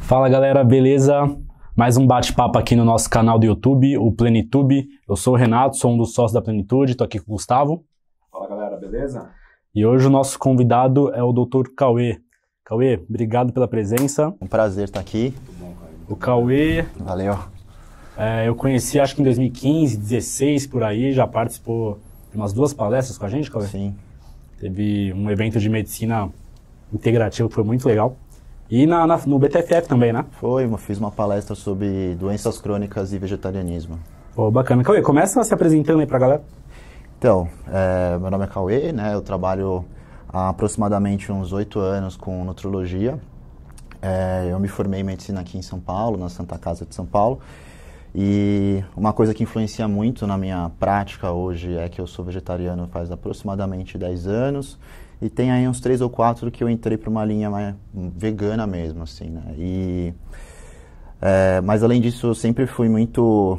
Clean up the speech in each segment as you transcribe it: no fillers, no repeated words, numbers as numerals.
Fala galera, beleza? Mais um bate-papo aqui no nosso canal do YouTube, o Plenitude. Eu sou o Renato, sou um dos sócios da Plenitude, tô aqui com o Gustavo. Fala galera, beleza? E hoje o nosso convidado é o Dr. Cauê. Cauê, obrigado pela presença. Um prazer estar aqui. Muito bom, cara. O Cauê, Valeu. eu conheci acho que em 2015, 2016, por aí, já participou de umas 2 palestras com a gente, Cauê? Sim. Teve um evento de medicina integrativa que foi muito legal. E no BTFF também, né? Eu fiz uma palestra sobre doenças crônicas e vegetarianismo. Pô, bacana. Cauê, começa se apresentando aí pra galera. Então, meu nome é Cauê, né? Eu trabalho há aproximadamente uns 8 anos com nutrologia. Eu me formei em medicina aqui em São Paulo, na Santa Casa de São Paulo. E uma coisa que influencia muito na minha prática hoje é que eu sou vegetariano faz aproximadamente 10 anos. E tem aí uns 3 ou 4 que eu entrei para uma linha mais vegana mesmo, assim, né? Mas além disso, eu sempre fui muito...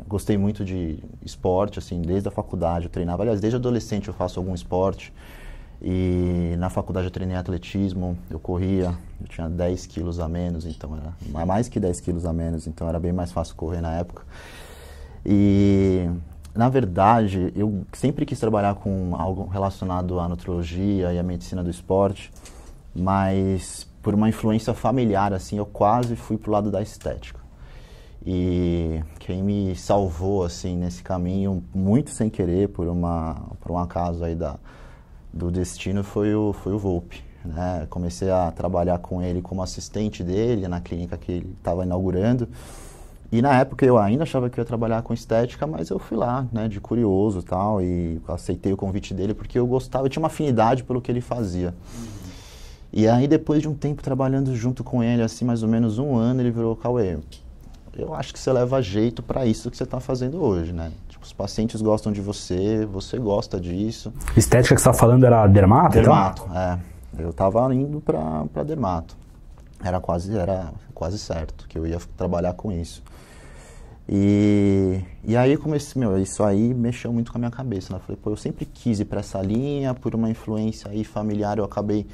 gostei muito de esporte, assim, desde a faculdade eu treinava. Aliás, desde adolescente eu faço algum esporte. E na faculdade eu treinei atletismo, eu corria, eu tinha 10 quilos a menos, então era mais que 10 quilos a menos, então era bem mais fácil correr na época. E... na verdade, eu sempre quis trabalhar com algo relacionado à nutrologia e à medicina do esporte, mas por uma influência familiar, assim, eu quase fui pro lado da estética. E quem me salvou, assim, nesse caminho, muito sem querer, por um acaso aí do destino, foi o Volpi, né? Comecei a trabalhar com ele como assistente dele na clínica que ele estava inaugurando. E na época eu ainda achava que eu ia trabalhar com estética, mas eu fui lá, né, de curioso e tal, e aceitei o convite dele porque eu gostava, eu tinha uma afinidade pelo que ele fazia. E aí depois de um tempo trabalhando junto com ele, assim, mais ou menos 1 ano, ele virou: Cauê, eu acho que você leva jeito para isso que você está fazendo hoje, né? Tipo, os pacientes gostam de você, você gosta disso. Estética que você tá falando era dermato? Dermato, eu tava indo para dermato. Era quase certo que eu ia trabalhar com isso. E aí eu comecei, isso aí mexeu muito com a minha cabeça, né? Eu falei, eu sempre quis ir para essa linha, por uma influência aí familiar eu acabei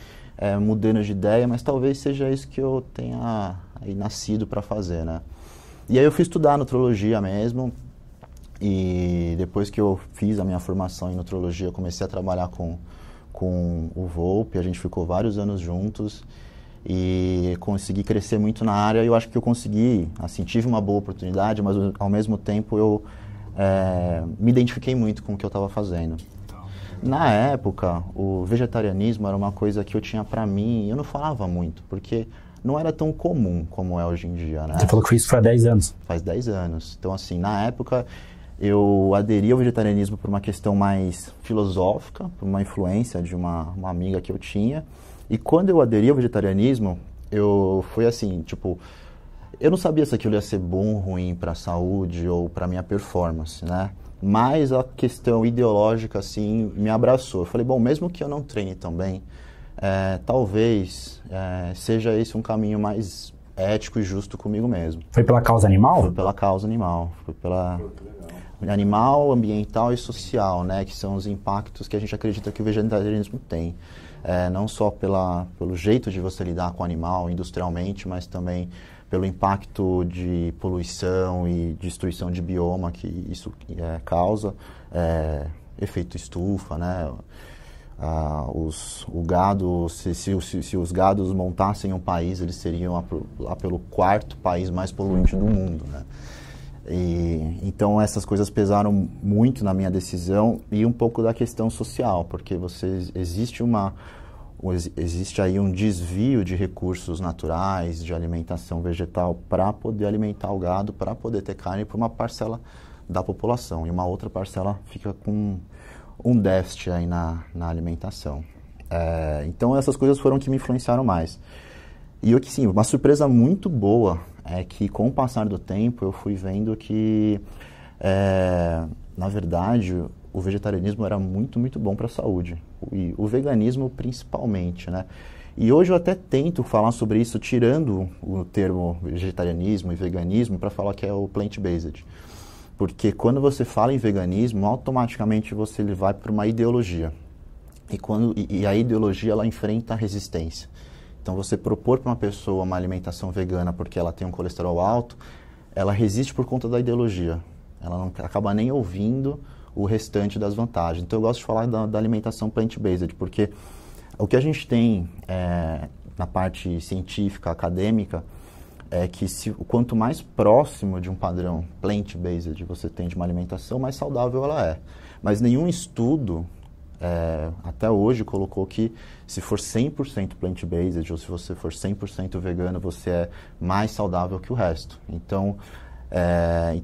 mudando de ideia, mas talvez seja isso que eu tenha aí nascido para fazer, né? E aí eu fui estudar nutrologia mesmo, e depois que eu fiz a minha formação em nutrologia, eu comecei a trabalhar com o Volpi, a gente ficou vários anos juntos, e consegui crescer muito na área. E eu acho que eu consegui, assim, tive uma boa oportunidade, mas ao mesmo tempo eu me identifiquei muito com o que eu estava fazendo. Na época, o vegetarianismo era uma coisa que eu tinha para mim, e eu não falava muito, porque não era tão comum como é hoje em dia, né? Você falou que isso foi há 10 anos. Faz 10 anos. Então, assim, na época eu aderi ao vegetarianismo por uma questão mais filosófica, por uma influência de uma amiga que eu tinha. E quando eu aderi ao vegetarianismo, foi assim, tipo, eu não sabia se aquilo ia ser bom ou ruim para a saúde ou para a minha performance, né? Mas a questão ideológica, assim, me abraçou. Eu falei, bom, mesmo que eu não treine tão bem, talvez seja esse um caminho mais ético e justo comigo mesmo. Foi pela causa animal? Foi pela causa animal, foi pela... animal, ambiental e social, né? Que são os impactos que a gente acredita que o vegetarianismo tem. Não só pelo jeito de você lidar com o animal industrialmente, mas também pelo impacto de poluição e destruição de bioma que isso causa, efeito estufa, né? O gado, se os gados montassem um país, eles seriam lá pelo 4º país mais poluente do mundo, né? Então essas coisas pesaram muito na minha decisão, e um pouco da questão social, porque existe aí um desvio de recursos naturais, de alimentação vegetal, para poder alimentar o gado, para poder ter carne para uma parcela da população, e uma outra parcela fica com um déficit aí na alimentação. Então essas coisas foram que me influenciaram mais. E eu que sim, uma surpresa muito boa é que com o passar do tempo eu fui vendo que, na verdade, o vegetarianismo era muito, muito bom para a saúde. E o veganismo principalmente, né? E hoje eu até tento falar sobre isso, tirando o termo vegetarianismo e veganismo, para falar que é o plant-based. Porque quando você fala em veganismo, automaticamente você vai para uma ideologia. E a ideologia, ela enfrenta a resistência. Então, você propor para uma pessoa uma alimentação vegana porque ela tem um colesterol alto, ela resiste por conta da ideologia. Ela não acaba nem ouvindo o restante das vantagens. Então, eu gosto de falar da alimentação plant-based, porque o que a gente tem na parte científica, acadêmica, é que quanto mais próximo de um padrão plant-based você tem de uma alimentação, mais saudável ela é. Mas nenhum estudo, até hoje, colocou que se for 100% plant-based ou se você for 100% vegano, você é mais saudável que o resto. Então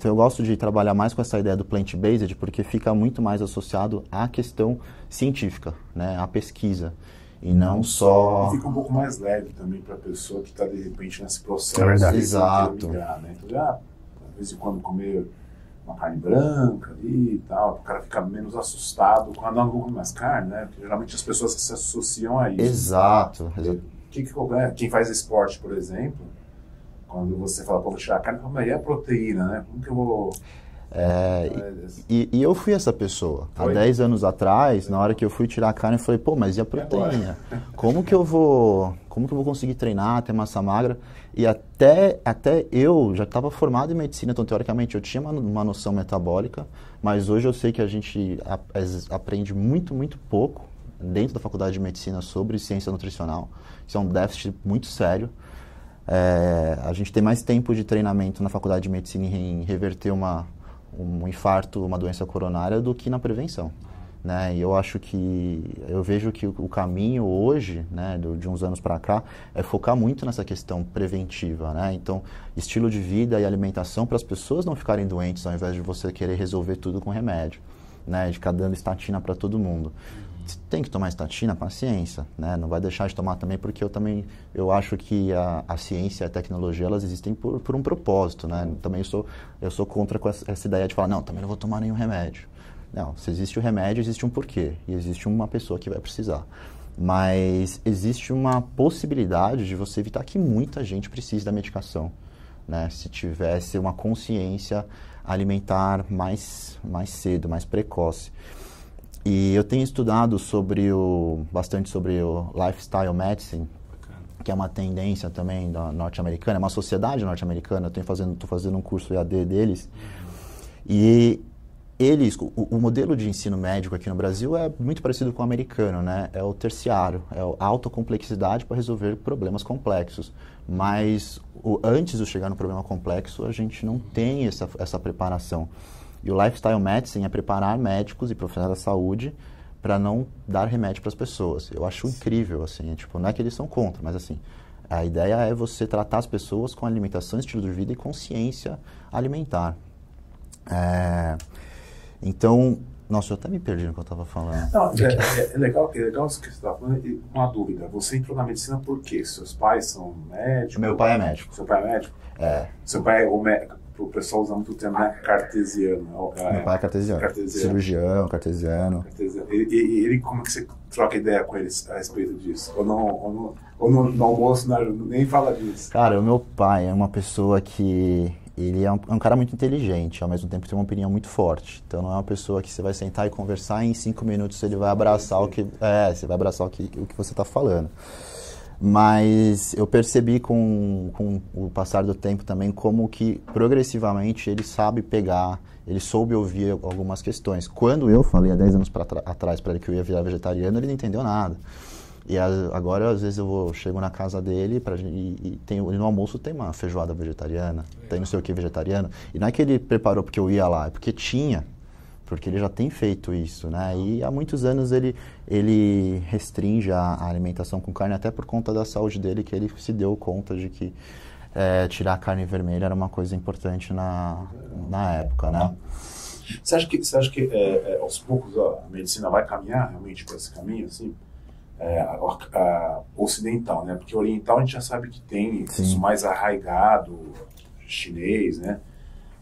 eu gosto de trabalhar mais com essa ideia do plant-based porque fica muito mais associado à questão científica, né, à pesquisa. E não só... Fica um pouco mais leve também para a pessoa que está, de repente, nesse processo. É verdade. Exato. Migrar, né? Então, de vez em quando, comer uma carne branca ali e tal, o cara fica menos assustado quando não come mais carne, né? Porque geralmente as pessoas se associam a isso. Exato. Quem faz esporte, por exemplo, quando você fala, pô, vou tirar a carne, mas aí é proteína, né? Como que eu vou... E eu fui essa pessoa. Há 10 anos atrás, na hora que eu fui tirar a carne, eu falei, pô, mas e a proteína? Como que eu vou conseguir treinar, ter massa magra? E até eu já estava formado em medicina, então teoricamente eu tinha uma noção metabólica, mas hoje eu sei que a gente aprende muito, muito pouco dentro da faculdade de medicina sobre ciência nutricional. Isso é um déficit muito sério. A gente tem mais tempo de treinamento na faculdade de medicina em reverter um infarto, uma doença coronária, do que na prevenção, né? E eu vejo que o caminho hoje, né, de uns anos para cá, é focar muito nessa questão preventiva, né? Então, estilo de vida e alimentação para as pessoas não ficarem doentes, ao invés de você querer resolver tudo com remédio, né? De ficar dando estatina para todo mundo. Se tem que tomar estatina, paciência, né? Não vai deixar de tomar também, porque eu acho que a ciência e a tecnologia, elas existem por um propósito, né? Também eu sou contra com essa ideia de falar, não, também não vou tomar nenhum remédio. Não, se existe o remédio, existe um porquê, e existe uma pessoa que vai precisar. Mas existe uma possibilidade de você evitar que muita gente precise da medicação, né? Se tivesse uma consciência alimentar mais cedo, mais precoce. E eu tenho estudado bastante sobre o lifestyle medicine, que é uma tendência também norte-americana, é uma sociedade norte-americana. Estou fazendo um curso EAD deles. E o modelo de ensino médico aqui no Brasil é muito parecido com o americano, né? É o terciário, é a alta complexidade para resolver problemas complexos. Mas antes de chegar no problema complexo, a gente não tem essa preparação. E o lifestyle medicine é preparar médicos e profissionais da saúde para não dar remédio para as pessoas. Eu acho incrível, assim, não é que eles são contra, mas assim, a ideia é você tratar as pessoas com alimentação, estilo de vida e consciência alimentar. Então, nossa, eu até me perdi no que eu estava falando. Não, é legal isso que você está falando. Uma dúvida, você entrou na medicina por quê? Seus pais são médicos? Meu pai é médico. Seu pai é médico? Seu pai é o médico? O pessoal usa muito o termo, né? Cartesiano. Meu pai é cartesiano. Cirurgião, cartesiano. E ele, como que você troca ideia com eles a respeito disso? Ou no almoço nem fala disso? Cara, o meu pai é uma pessoa que... Ele é um cara muito inteligente, ao mesmo tempo tem uma opinião muito forte. Então não é uma pessoa que você vai sentar e conversar e em 5 minutos ele vai abraçar você vai abraçar o que você está falando. Mas eu percebi com o passar do tempo também como que progressivamente ele soube ouvir algumas questões. Quando eu falei há 10 anos atrás para ele que eu ia virar vegetariano, ele não entendeu nada. E agora, às vezes, chego na casa dele e no almoço tem uma feijoada vegetariana, tem não sei o que vegetariano. E não é que ele preparou porque eu ia lá, é porque porque ele já tem feito isso, né? E há muitos anos ele restringe a alimentação com carne, até por conta da saúde dele, que ele se deu conta de que tirar a carne vermelha era uma coisa importante na época, né? Você acha que aos poucos a medicina vai caminhar realmente por esse caminho, assim? Ocidental, né? Porque oriental a gente já sabe que tem isso mais arraigado, chinês, né?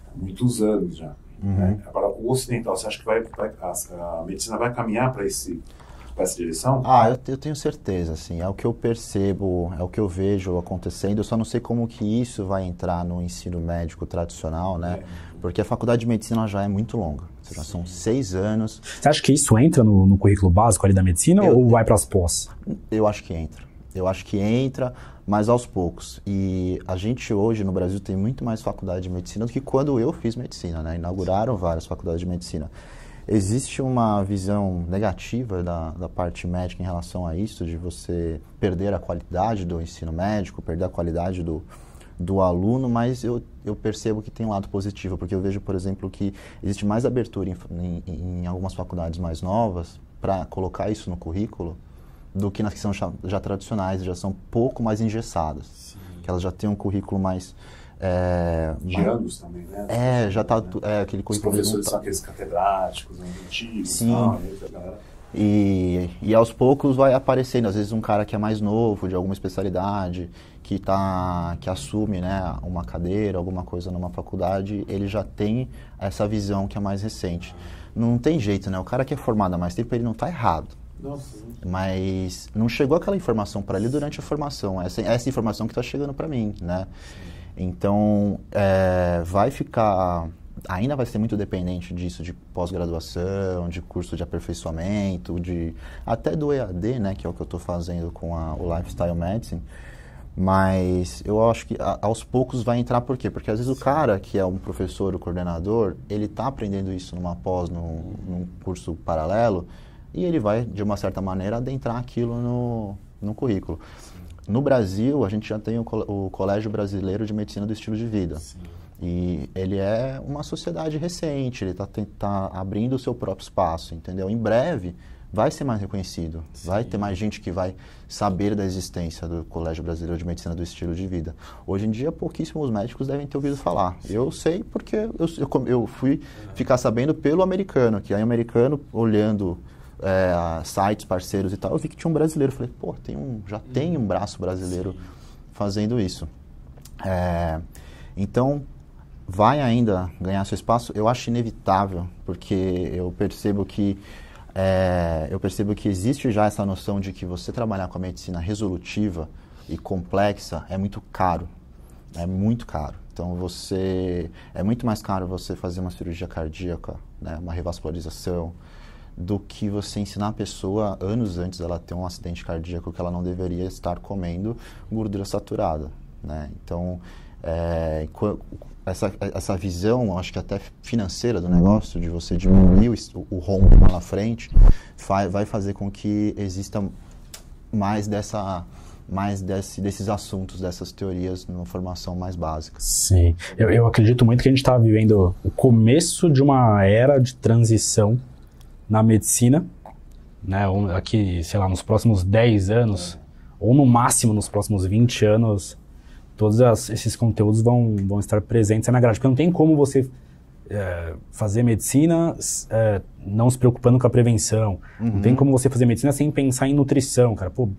Há muitos anos já. Né? Agora, o ocidental, você acha que a medicina vai caminhar para esse para essa direção? Eu tenho certeza, assim, é o que eu percebo, é o que eu vejo acontecendo, eu só não sei como que isso vai entrar no ensino médico tradicional, né? Porque a faculdade de medicina já é muito longa, já são 6 anos. Você acha que isso entra no currículo básico ali da medicina ou vai para as pós? Eu acho que entra, mas aos poucos. E a gente hoje no Brasil tem muito mais faculdade de medicina do que quando eu fiz medicina, né? Inauguraram várias faculdades de medicina. Existe uma visão negativa da parte médica em relação a isso, de você perder a qualidade do ensino médico, perder a qualidade do aluno, mas eu percebo que tem um lado positivo, porque eu vejo, por exemplo, que existe mais abertura em algumas faculdades mais novas para colocar isso no currículo do que nas que são já tradicionais, já são um pouco mais engessadas. Sim. Que elas já têm um currículo mais... de anos também, né? Já está aquele currículo... Os professores são aqueles catedráticos, antigos. Sim. E aos poucos vai aparecendo, às vezes um cara que é mais novo, de alguma especialidade, que assume, né, uma cadeira, alguma coisa numa faculdade, ele já tem essa visão que é mais recente. Não tem jeito, né? O cara que é formado há mais tempo, ele não está errado. Nossa. Mas não chegou aquela informação para ele durante a formação. Essa informação que está chegando para mim, né? Então, ainda vai ser muito dependente disso, de pós-graduação, de curso de aperfeiçoamento, até do EAD, né, que é o que eu estou fazendo com o Lifestyle Medicine. Mas eu acho que aos poucos vai entrar, por quê? Porque às vezes o cara que é um professor, o coordenador, ele está aprendendo isso numa pós, num curso paralelo, e ele vai, de uma certa maneira, adentrar aquilo no currículo. No Brasil, a gente já tem o Colégio Brasileiro de Medicina do Estilo de Vida. Sim. E ele é uma sociedade recente, ele está abrindo o seu próprio espaço, entendeu? Em breve, vai ser mais reconhecido. Sim. Vai ter mais gente que vai saber da existência do Colégio Brasileiro de Medicina do Estilo de Vida. Hoje em dia, pouquíssimos médicos devem ter ouvido falar. Eu sei porque eu fui ficar sabendo pelo americano, que aí o americano, olhando... sites, parceiros e tal, eu vi que tinha um brasileiro. Falei, pô, já tem um braço brasileiro fazendo isso. Então, vai ainda ganhar seu espaço? Eu acho inevitável, porque eu percebo que existe já essa noção de que você trabalhar com a medicina resolutiva e complexa é muito caro. É muito caro. Então, é muito mais caro você fazer uma cirurgia cardíaca, né, uma revascularização, do que você ensinar a pessoa, anos antes dela ter um acidente cardíaco, que ela não deveria estar comendo gordura saturada, né? Então, essa visão, acho que até financeira do negócio, de você diminuir o rombo lá na frente, vai fazer com que exista mais desses assuntos, dessas teorias numa formação mais básica. Sim, eu acredito muito que a gente está vivendo o começo de uma era de transição na medicina, né, aqui, sei lá, nos próximos 10 anos, ou no máximo nos próximos 20 anos, todos esses conteúdos vão estar presentes na grade, porque não tem como você fazer medicina não se preocupando com a prevenção, não tem como você fazer medicina sem pensar em nutrição, cara, pô,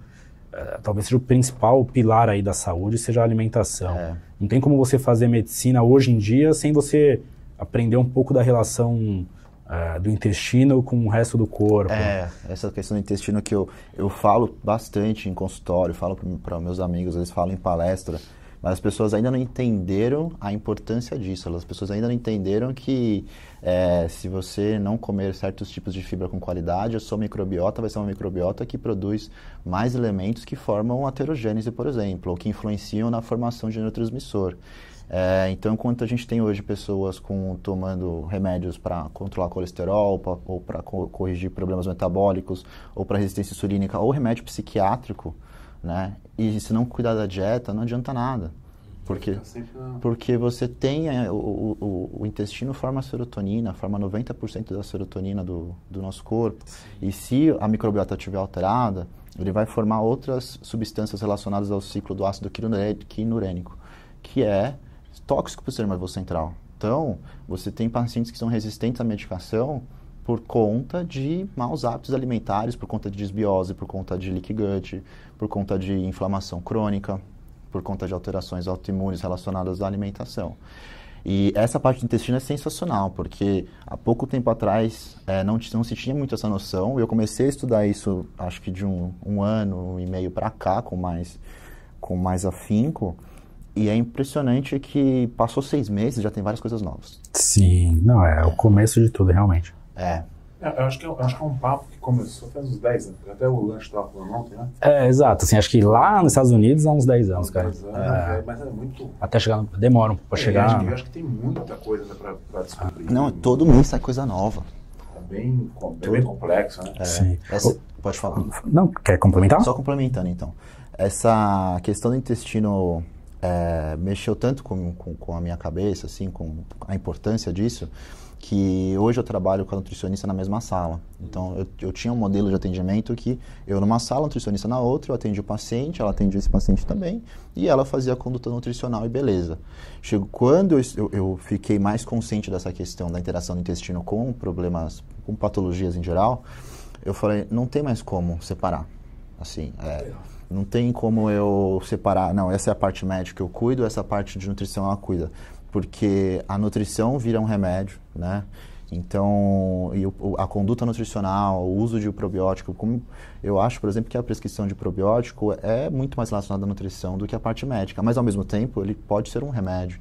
talvez seja o principal pilar aí da saúde, seja a alimentação. Não tem como você fazer medicina hoje em dia sem você aprender um pouco da relação do intestino com o resto do corpo. Essa questão do intestino que eu falo bastante em consultório, falo para meus amigos, eles falam em palestra, mas as pessoas ainda não entenderam a importância disso. As pessoas ainda não entenderam que se você não comer certos tipos de fibra com qualidade, a sua microbiota vai ser uma microbiota que produz mais elementos que formam aterogênese, por exemplo, ou que influenciam na formação de neurotransmissor. Então, enquanto a gente tem hoje pessoas tomando remédios para controlar colesterol, ou para corrigir problemas metabólicos, ou para resistência insulínica, ou remédio psiquiátrico, né? E se não cuidar da dieta, não adianta nada. Porque você tem o intestino forma serotonina, forma 90% da serotonina do nosso corpo. E se a microbiota estiver alterada, ele vai formar outras substâncias relacionadas ao ciclo do ácido quinurênico, que é tóxico para o sistema nervoso central. Então, você tem pacientes que são resistentes à medicação por conta de maus hábitos alimentares, por conta de desbiose, por conta de leaky gut, por conta de inflamação crônica, por conta de alterações autoimunes relacionadas à alimentação. E essa parte do intestino é sensacional, porque há pouco tempo atrás não se tinha muito essa noção. Eu comecei a estudar isso, acho que de um ano e meio para cá, com mais afinco. E é impressionante que passou 6 meses, já tem várias coisas novas. Sim, não, é o começo de tudo, realmente. Eu acho que é um papo que começou faz uns 10 anos. Até o Lanche estava falando ontem, né? Exato. Assim, acho que lá nos Estados Unidos há uns 10 anos, cara. 10 anos, mas é muito... Até chegar... Demora um pouco pra chegar. Eu acho que tem muita coisa pra descobrir. Não, todo mês sai coisa nova. É bem complexo, né? Sim. Pode falar. Não, quer complementar? Só complementando, então. Essa questão do intestino mexeu tanto com a minha cabeça, assim, com a importância disso, que hoje eu trabalho com a nutricionista na mesma sala. Então, eu tinha um modelo de atendimento que eu numa sala, a nutricionista na outra, eu atendi o paciente, ela atendia esse paciente também, e ela fazia a conduta nutricional e beleza. Quando eu fiquei mais consciente dessa questão da interação do intestino com problemas, com patologias em geral, eu falei, não tem mais como separar. Assim, não tem como eu separar, não, essa é a parte médica que eu cuido, essa parte de nutrição ela cuida. Porque a nutrição vira um remédio, né? Então, a conduta nutricional, o uso de probiótico, como eu acho, por exemplo, que a prescrição de probiótico é muito mais relacionada à nutrição do que a parte médica, mas ao mesmo tempo ele pode ser um remédio.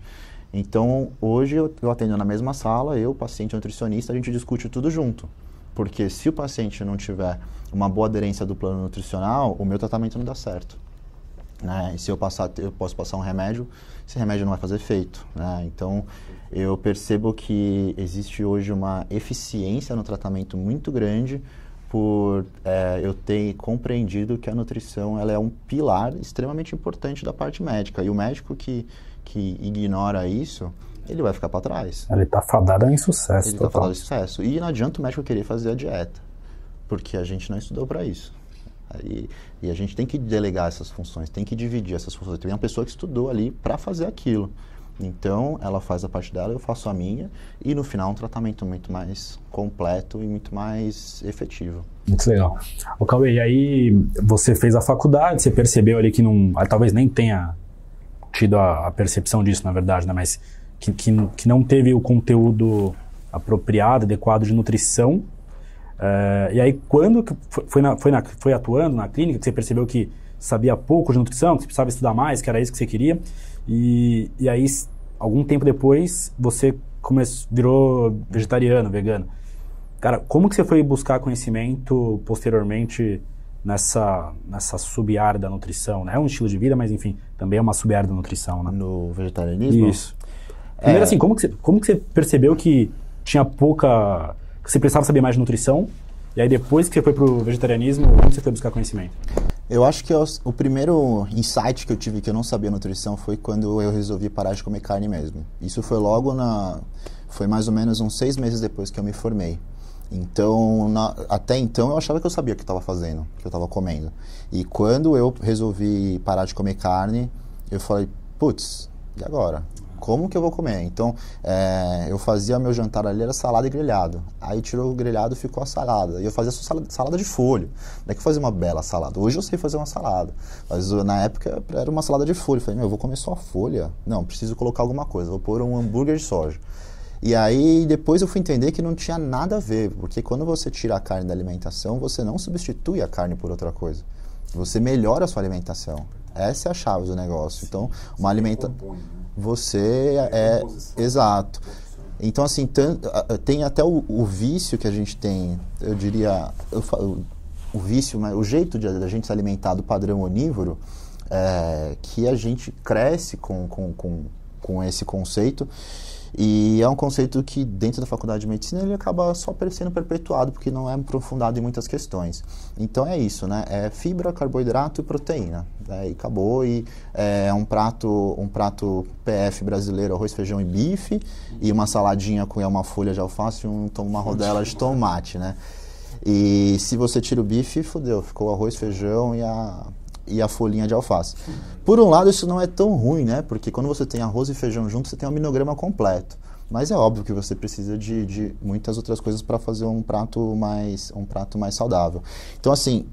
Então, hoje eu atendo na mesma sala, eu, paciente e nutricionista, a gente discute tudo junto. Porque se o paciente não tiver uma boa aderência do plano nutricional, o meu tratamento não dá certo. Né? E se eu posso passar um remédio, esse remédio não vai fazer efeito, né? Então, eu percebo que existe hoje uma eficiência no tratamento muito grande por eu ter compreendido que a nutrição ela é um pilar extremamente importante da parte médica. E o médico que ignora isso, ele vai ficar para trás. Ele está fadado em sucesso. Ele está fadado em sucesso. E não adianta o médico querer fazer a dieta, porque a gente não estudou para isso. E a gente tem que delegar essas funções, tem que dividir essas funções. Tem uma pessoa que estudou ali para fazer aquilo. Então, ela faz a parte dela, eu faço a minha. E no final, um tratamento muito mais completo e muito mais efetivo. Muito legal. Ô, Cauê, e aí você fez a faculdade, você percebeu ali que não... Talvez nem tenha tido a percepção disso, na verdade, né? Mas que não teve o conteúdo apropriado, adequado de nutrição. E aí, quando foi atuando na clínica, que você percebeu que sabia pouco de nutrição, que você precisava estudar mais, que era isso que você queria, e aí, algum tempo depois, você virou vegetariano, vegano. Cara, como que você foi buscar conhecimento posteriormente nessa sub-área da nutrição? Né? É um estilo de vida, mas enfim, também é uma sub-área da nutrição, né? No vegetarianismo? Isso. Primeiro assim, como que você percebeu que tinha pouca... que você precisava saber mais de nutrição, e aí depois que você foi pro vegetarianismo, onde você foi buscar conhecimento? Eu acho que o primeiro insight que eu tive que eu não sabia nutrição foi quando eu resolvi parar de comer carne mesmo. Isso foi foi mais ou menos uns 6 meses depois que eu me formei. Então, até então eu achava que eu sabia o que estava fazendo, que eu estava comendo. E quando eu resolvi parar de comer carne, eu falei, putz, e agora? Como que eu vou comer? Então, eu fazia meu jantar ali, era salada e grelhado. Aí tirou o grelhado e ficou a salada. E eu fazia salada de folha. Não é que eu fazia uma bela salada. Hoje eu sei fazer uma salada. Mas na época era uma salada de folha. Eu falei, eu vou comer só folha? Não, preciso colocar alguma coisa. Vou pôr um hambúrguer de soja. E aí depois eu fui entender que não tinha nada a ver. Porque quando você tira a carne da alimentação, você não substitui a carne por outra coisa. Você melhora a sua alimentação. Essa é a chave do negócio. Então, uma alimentação... Você exato. Então, assim, tem até o vício que a gente tem, eu diria, o vício, mas o jeito da gente se alimentar do padrão onívoro, que a gente cresce com esse conceito. E é um conceito que, dentro da faculdade de medicina, ele acaba só sendo perpetuado, porque não é aprofundado em muitas questões. Então é isso, né? É fibra, carboidrato e proteína. E acabou, e é um prato PF brasileiro, arroz, feijão e bife, e uma saladinha com uma folha de alface e uma rodela de tomate, né? E se você tira o bife, fodeu, ficou arroz, feijão e a folhinha de alface. Por um lado, isso não é tão ruim, né? Porque quando você tem arroz e feijão junto, você tem um aminograma completo. Mas é óbvio que você precisa de muitas outras coisas para fazer um prato mais saudável. Então, assim,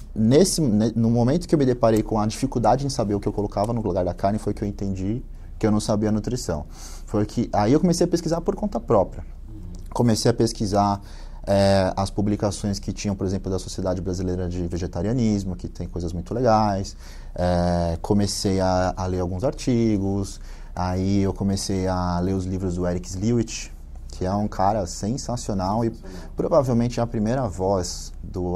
no momento que eu me deparei com a dificuldade em saber o que eu colocava no lugar da carne, foi que eu entendi que eu não sabia nutrição. Foi que aí eu comecei a pesquisar por conta própria. Comecei a pesquisar as publicações que tinham, por exemplo, da Sociedade Brasileira de Vegetarianismo, que tem coisas muito legais. Comecei a ler alguns artigos. Aí eu comecei a ler os livros do Eric Sliwich, que é um cara sensacional e provavelmente é a primeira voz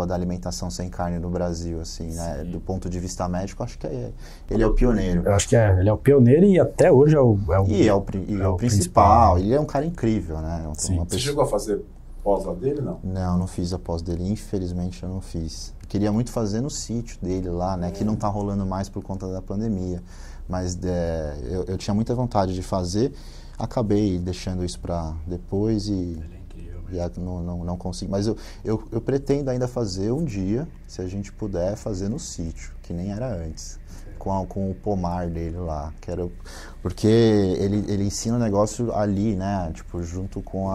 da alimentação sem carne no Brasil, assim, né? Do ponto de vista médico, acho que ele é o pioneiro. Eu acho que ele é o pioneiro e até hoje é o principal. Ele é um cara incrível, né? Você chegou a fazer pós dele, não? Não fiz a pós dele, infelizmente eu não fiz. Queria muito fazer no sítio dele lá, né? Que não tá rolando mais por conta da pandemia. Mas eu tinha muita vontade de fazer, acabei deixando isso para depois e não consigo. Mas eu pretendo ainda fazer um dia, se a gente puder, fazer no sítio, que nem era antes, com o pomar dele lá. Porque ele ensina o negócio ali, né? Tipo, junto com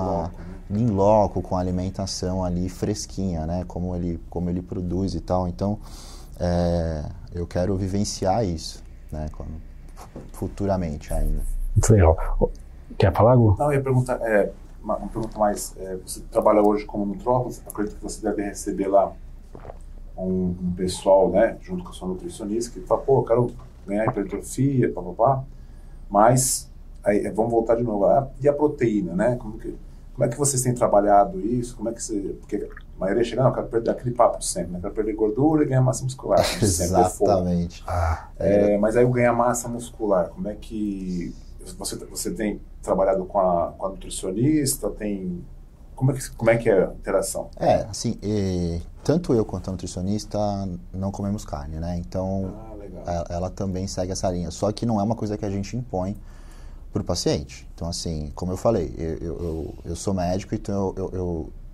em loco, com a alimentação ali fresquinha, né? Como ele produz e tal. Então, eu quero vivenciar isso, né? Futuramente ainda. Muito legal. Quer falar, Gu? Não, eu ia perguntar, uma pergunta mais, você trabalha hoje como nutrólogo, acredito que você deve receber lá um pessoal, né, junto com a sua nutricionista, que fala, pô, eu quero ganhar hipertrofia, papapá, mas, aí, vamos voltar de novo, e a proteína, né, como é que vocês têm trabalhado isso, porque a maioria chega, não, eu quero perder aquele papo sempre, né, eu quero perder gordura e ganhar massa muscular. Exatamente. Mas aí eu ganhar massa muscular, como é que você tem trabalhado com a nutricionista, como é que é a interação? Assim, tanto eu quanto a nutricionista não comemos carne, né? Então, ela também segue essa linha. Só que não é uma coisa que a gente impõe para o paciente. Então, assim, como eu falei, eu sou médico, então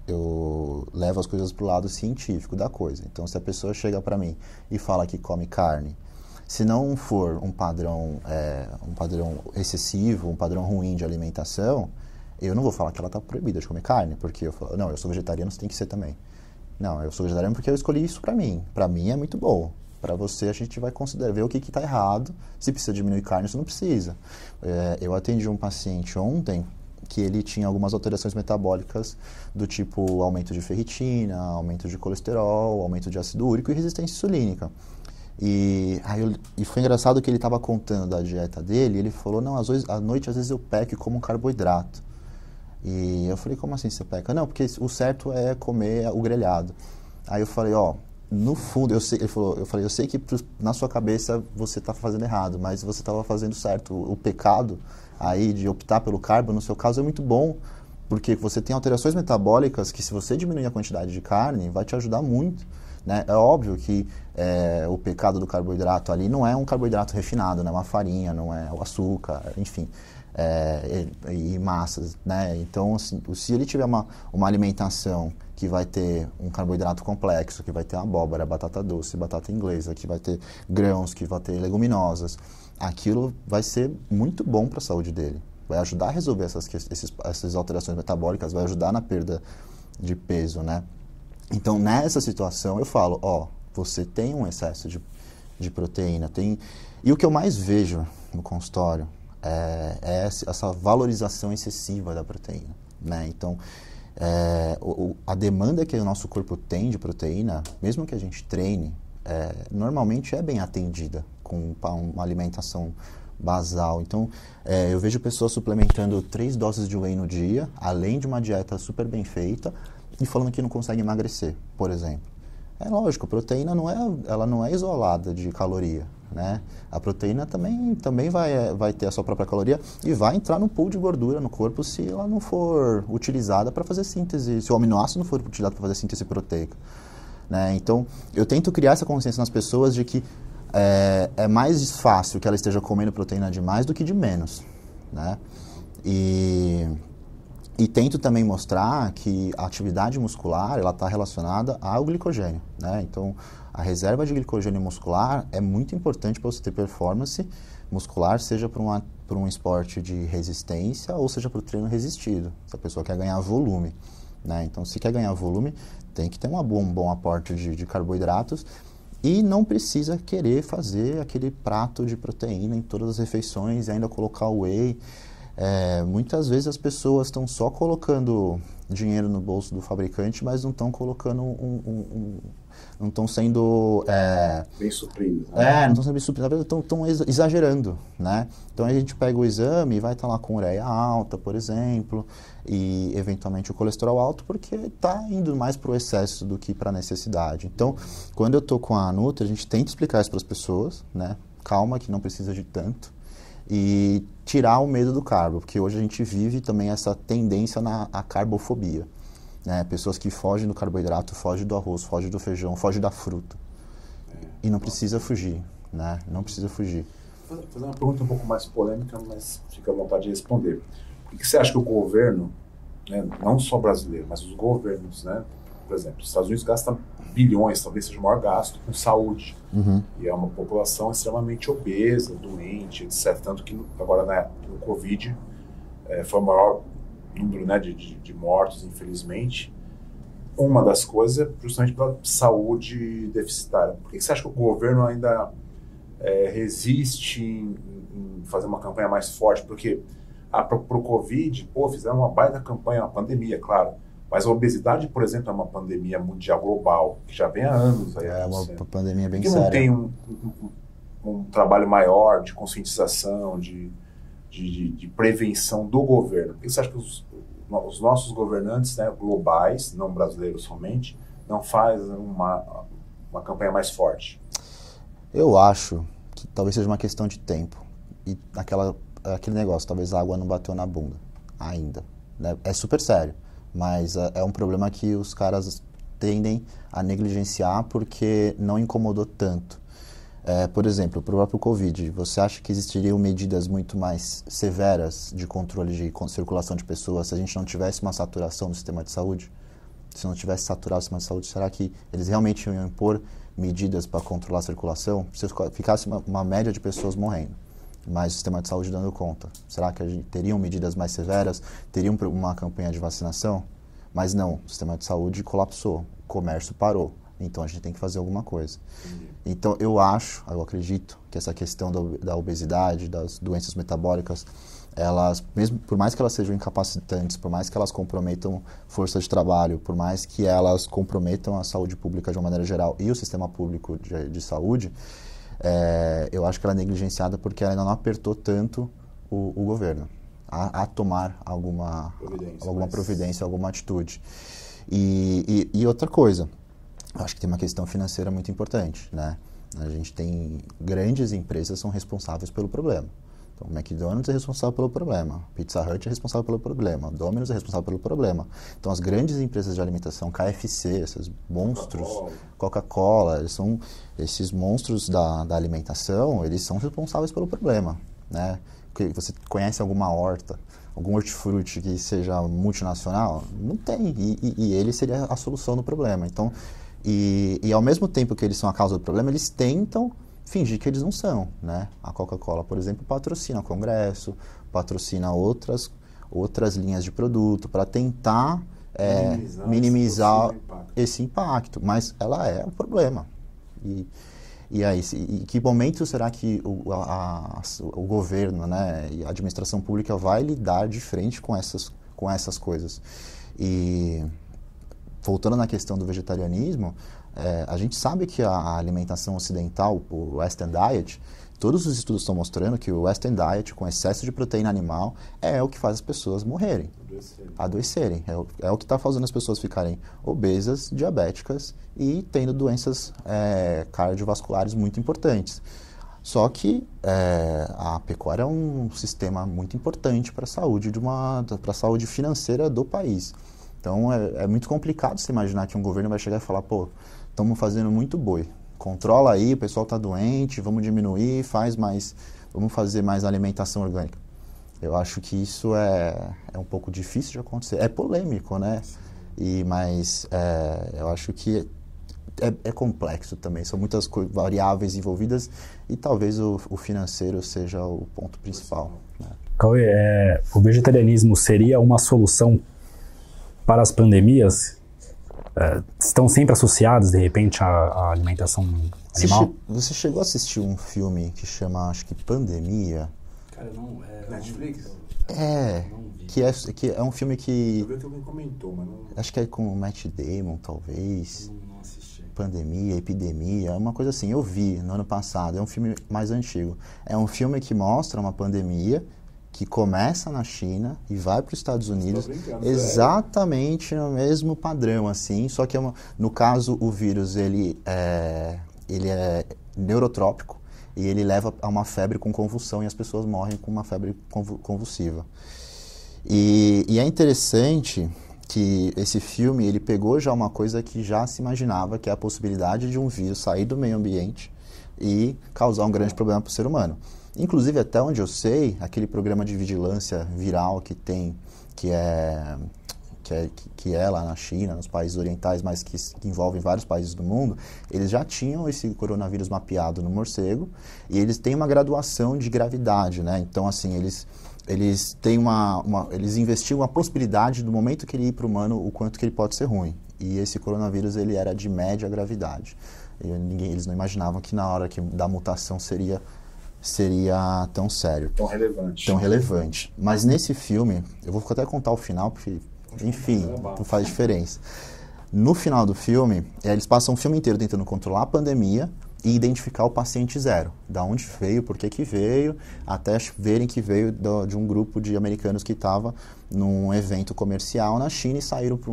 eu levo as coisas para o lado científico da coisa. Então, se a pessoa chega para mim e fala que come carne, se não for um padrão excessivo, um padrão ruim de alimentação, eu não vou falar que ela está proibida de comer carne, porque eu falo, não, eu sou vegetariano, você tem que ser também. Não, eu sou vegetariano porque eu escolhi isso para mim. Para mim é muito bom. Para você a gente vai considerar, ver o que está errado. Se precisa diminuir carne, isso não precisa. Eu atendi um paciente ontem que ele tinha algumas alterações metabólicas do tipo aumento de ferritina, aumento de colesterol, aumento de ácido úrico e resistência insulínica. E foi engraçado que ele estava contando da dieta dele, e ele falou, não, à noite às vezes eu peco e como carboidrato. E eu falei, como assim você peca? Não, porque o certo é comer o grelhado. Aí eu falei, no fundo, eu sei que na sua cabeça você está fazendo errado, mas você estava fazendo certo. O pecado aí de optar pelo carbo, no seu caso, é muito bom, porque você tem alterações metabólicas que, se você diminuir a quantidade de carne, vai te ajudar muito. Né? É óbvio que o pecado do carboidrato ali não é um carboidrato refinado, não é uma farinha, não é o açúcar, enfim, e massas, né? Então, assim, se ele tiver uma alimentação que vai ter um carboidrato complexo, que vai ter abóbora, batata doce, batata inglesa, que vai ter grãos, que vai ter leguminosas, aquilo vai ser muito bom para a saúde dele. Vai ajudar a resolver essas alterações metabólicas, vai ajudar na perda de peso, né? Então, nessa situação, eu falo, você tem um excesso de proteína. E o que eu mais vejo no consultório é essa valorização excessiva da proteína, né? Então, a demanda que o nosso corpo tem de proteína, mesmo que a gente treine, normalmente é bem atendida com uma alimentação basal. Então, eu vejo pessoas suplementando 3 doses de whey no dia, além de uma dieta super bem feita, e falando que não consegue emagrecer, por exemplo. É lógico, a proteína ela não é isolada de caloria, né? A proteína também vai ter a sua própria caloria e vai entrar no pool de gordura no corpo se ela não for utilizada para fazer síntese, se o aminoácido não for utilizado para fazer síntese proteica, né? Então, eu tento criar essa consciência nas pessoas de que é mais fácil que ela esteja comendo proteína de mais do que de menos, né? E tento também mostrar que a atividade muscular está relacionada ao glicogênio, né? Então, a reserva de glicogênio muscular é muito importante para você ter performance muscular, seja para um esporte de resistência ou seja para o treino resistido, se a pessoa quer ganhar volume, né? Então, se quer ganhar volume, tem que ter um bom aporte de carboidratos E não precisa querer fazer aquele prato de proteína em todas as refeições e ainda colocar whey. Muitas vezes as pessoas estão só colocando dinheiro no bolso do fabricante, mas não estão colocando não estão sendo... bem supridos. Né? Não estão sendo bem supridos, estão exagerando, né? Então a gente pega o exame e vai estar lá com ureia alta, por exemplo, e eventualmente o colesterol alto, porque está indo mais para o excesso do que para a necessidade. Então, quando eu estou com a Nutri, a gente tenta explicar isso para as pessoas, né? Calma, que não precisa de tanto. E tirar o medo do carbo, porque hoje a gente vive também essa tendência à carbofobia. Né? Pessoas que fogem do carboidrato, fogem do arroz, fogem do feijão, fogem da fruta. E não precisa fugir, né? Não precisa fugir. Vou fazer uma pergunta um pouco mais polêmica, mas fica à vontade de responder. Por que você acha que o governo, né, não só brasileiro, mas os governos, né, por exemplo, os Estados Unidos gastam bilhões, talvez seja o maior gasto com saúde. E é uma população extremamente obesa, doente, etc. Tanto que agora no Covid foi o maior número, né, de mortos, infelizmente. Uma das coisas é justamente pela saúde deficitária. Por que você acha que o governo ainda resiste em fazer uma campanha mais forte? Porque para o Covid, fizeram uma baita campanha, uma pandemia, claro. Mas a obesidade, por exemplo, é uma pandemia mundial global, que já vem há anos. Aí, uma pandemia bem séria. séria. Não tem um trabalho maior de conscientização, de prevenção do governo? Por que você acha que os nossos governantes, né, globais, não brasileiros somente, não fazem uma campanha mais forte? Eu acho que talvez seja uma questão de tempo. E aquele negócio, talvez a água não bateu na bunda ainda. Né? É super sério. Mas é um problema que os caras tendem a negligenciar porque não incomodou tanto. Por exemplo, para o próprio Covid, você acha que existiriam medidas muito mais severas de controle de circulação de pessoas se a gente não tivesse uma saturação do sistema de saúde? Se não tivesse saturado o sistema de saúde, será que eles realmente iam impor medidas para controlar a circulação? Se ficasse uma média de pessoas morrendo, mas o sistema de saúde dando conta. Será que a gente teriam medidas mais severas? Teriam uma campanha de vacinação? Mas não, o sistema de saúde colapsou, o comércio parou. Então a gente tem que fazer alguma coisa. Então eu acredito que essa questão da obesidade, das doenças metabólicas, elas, mesmo por mais que elas sejam incapacitantes, por mais que elas comprometam força de trabalho, por mais que elas comprometam a saúde pública de uma maneira geral e o sistema público de saúde, eu acho que ela é negligenciada porque ela ainda não apertou tanto o governo a tomar alguma providência, alguma atitude. E outra coisa, acho que tem uma questão financeira muito importante, né? A gente tem grandes empresas que são responsáveis pelo problema. Então, o McDonald's é responsável pelo problema, Pizza Hut é responsável pelo problema, Domino's é responsável pelo problema. Então, as grandes empresas de alimentação, KFC, esses monstros, Coca-Cola, esses monstros da alimentação, eles são responsáveis pelo problema, né? Porque você conhece alguma horta, algum hortifruti que seja multinacional? Não tem, e ele seria a solução do problema. Então, e ao mesmo tempo que eles são a causa do problema, eles tentam fingir que eles não são, né? A Coca-Cola, por exemplo, patrocina o Congresso, patrocina outras linhas de produto para tentar minimizar esse impacto, mas ela é um problema. E aí, em que momento será que o governo, né, e a administração pública vai lidar de frente com essas coisas? E voltando na questão do vegetarianismo, a gente sabe que a alimentação ocidental, o Western Diet, todos os estudos estão mostrando que o Western Diet, com excesso de proteína animal, é o que faz as pessoas morrerem, adoecerem. É o que está fazendo as pessoas ficarem obesas, diabéticas e tendo doenças cardiovasculares muito importantes. Só que a pecuária é um sistema muito importante para a saúde financeira do país. Então, é muito complicado você imaginar que um governo vai chegar e falar, estamos fazendo muito boi, controla aí, o pessoal está doente, vamos diminuir, vamos fazer mais alimentação orgânica. Eu acho que isso é um pouco difícil de acontecer. É polêmico, né? Mas eu acho que é complexo também, são muitas variáveis envolvidas e talvez o financeiro seja o ponto principal. Né? Cauê, o vegetarianismo seria uma solução para as pandemias? estão sempre associados, de repente, à alimentação animal? Você chegou a assistir um filme que chama, acho que Pandemia? Cara, não... Netflix? Que é um filme que... Eu vi que alguém comentou, mas não... Acho que é com o Matt Damon, talvez. Não assisti. Pandemia, Epidemia, uma coisa assim. Eu vi no ano passado, é um filme mais antigo. É um filme que mostra uma pandemia que começa na China e vai para os Estados Unidos, exatamente no mesmo padrão, assim, só que no caso o vírus ele é neurotrópico e ele leva a uma febre com convulsão e as pessoas morrem com uma febre convulsiva. E é interessante que esse filme ele pegou já uma coisa que já se imaginava, que é a possibilidade de um vírus sair do meio ambiente e causar um grande problema para o ser humano. Inclusive, até onde eu sei, aquele programa de vigilância viral que tem, que é lá na China, nos países orientais, mas que envolve vários países do mundo, eles já tinham esse coronavírus mapeado no morcego e eles têm uma graduação de gravidade, né? Então, assim, eles têm eles investigam a possibilidade do momento que ele ir para o humano, o quanto que ele pode ser ruim. E esse coronavírus, ele era de média gravidade. Eles não imaginavam que na hora da mutação seria tão sério. Tão relevante. Mas nesse filme, eu vou até contar o final, porque, enfim, não faz diferença. No final do filme, eles passam o filme inteiro tentando controlar a pandemia e identificar o paciente zero. Da onde veio, por que veio, até verem que veio de um grupo de americanos que estava num evento comercial na China e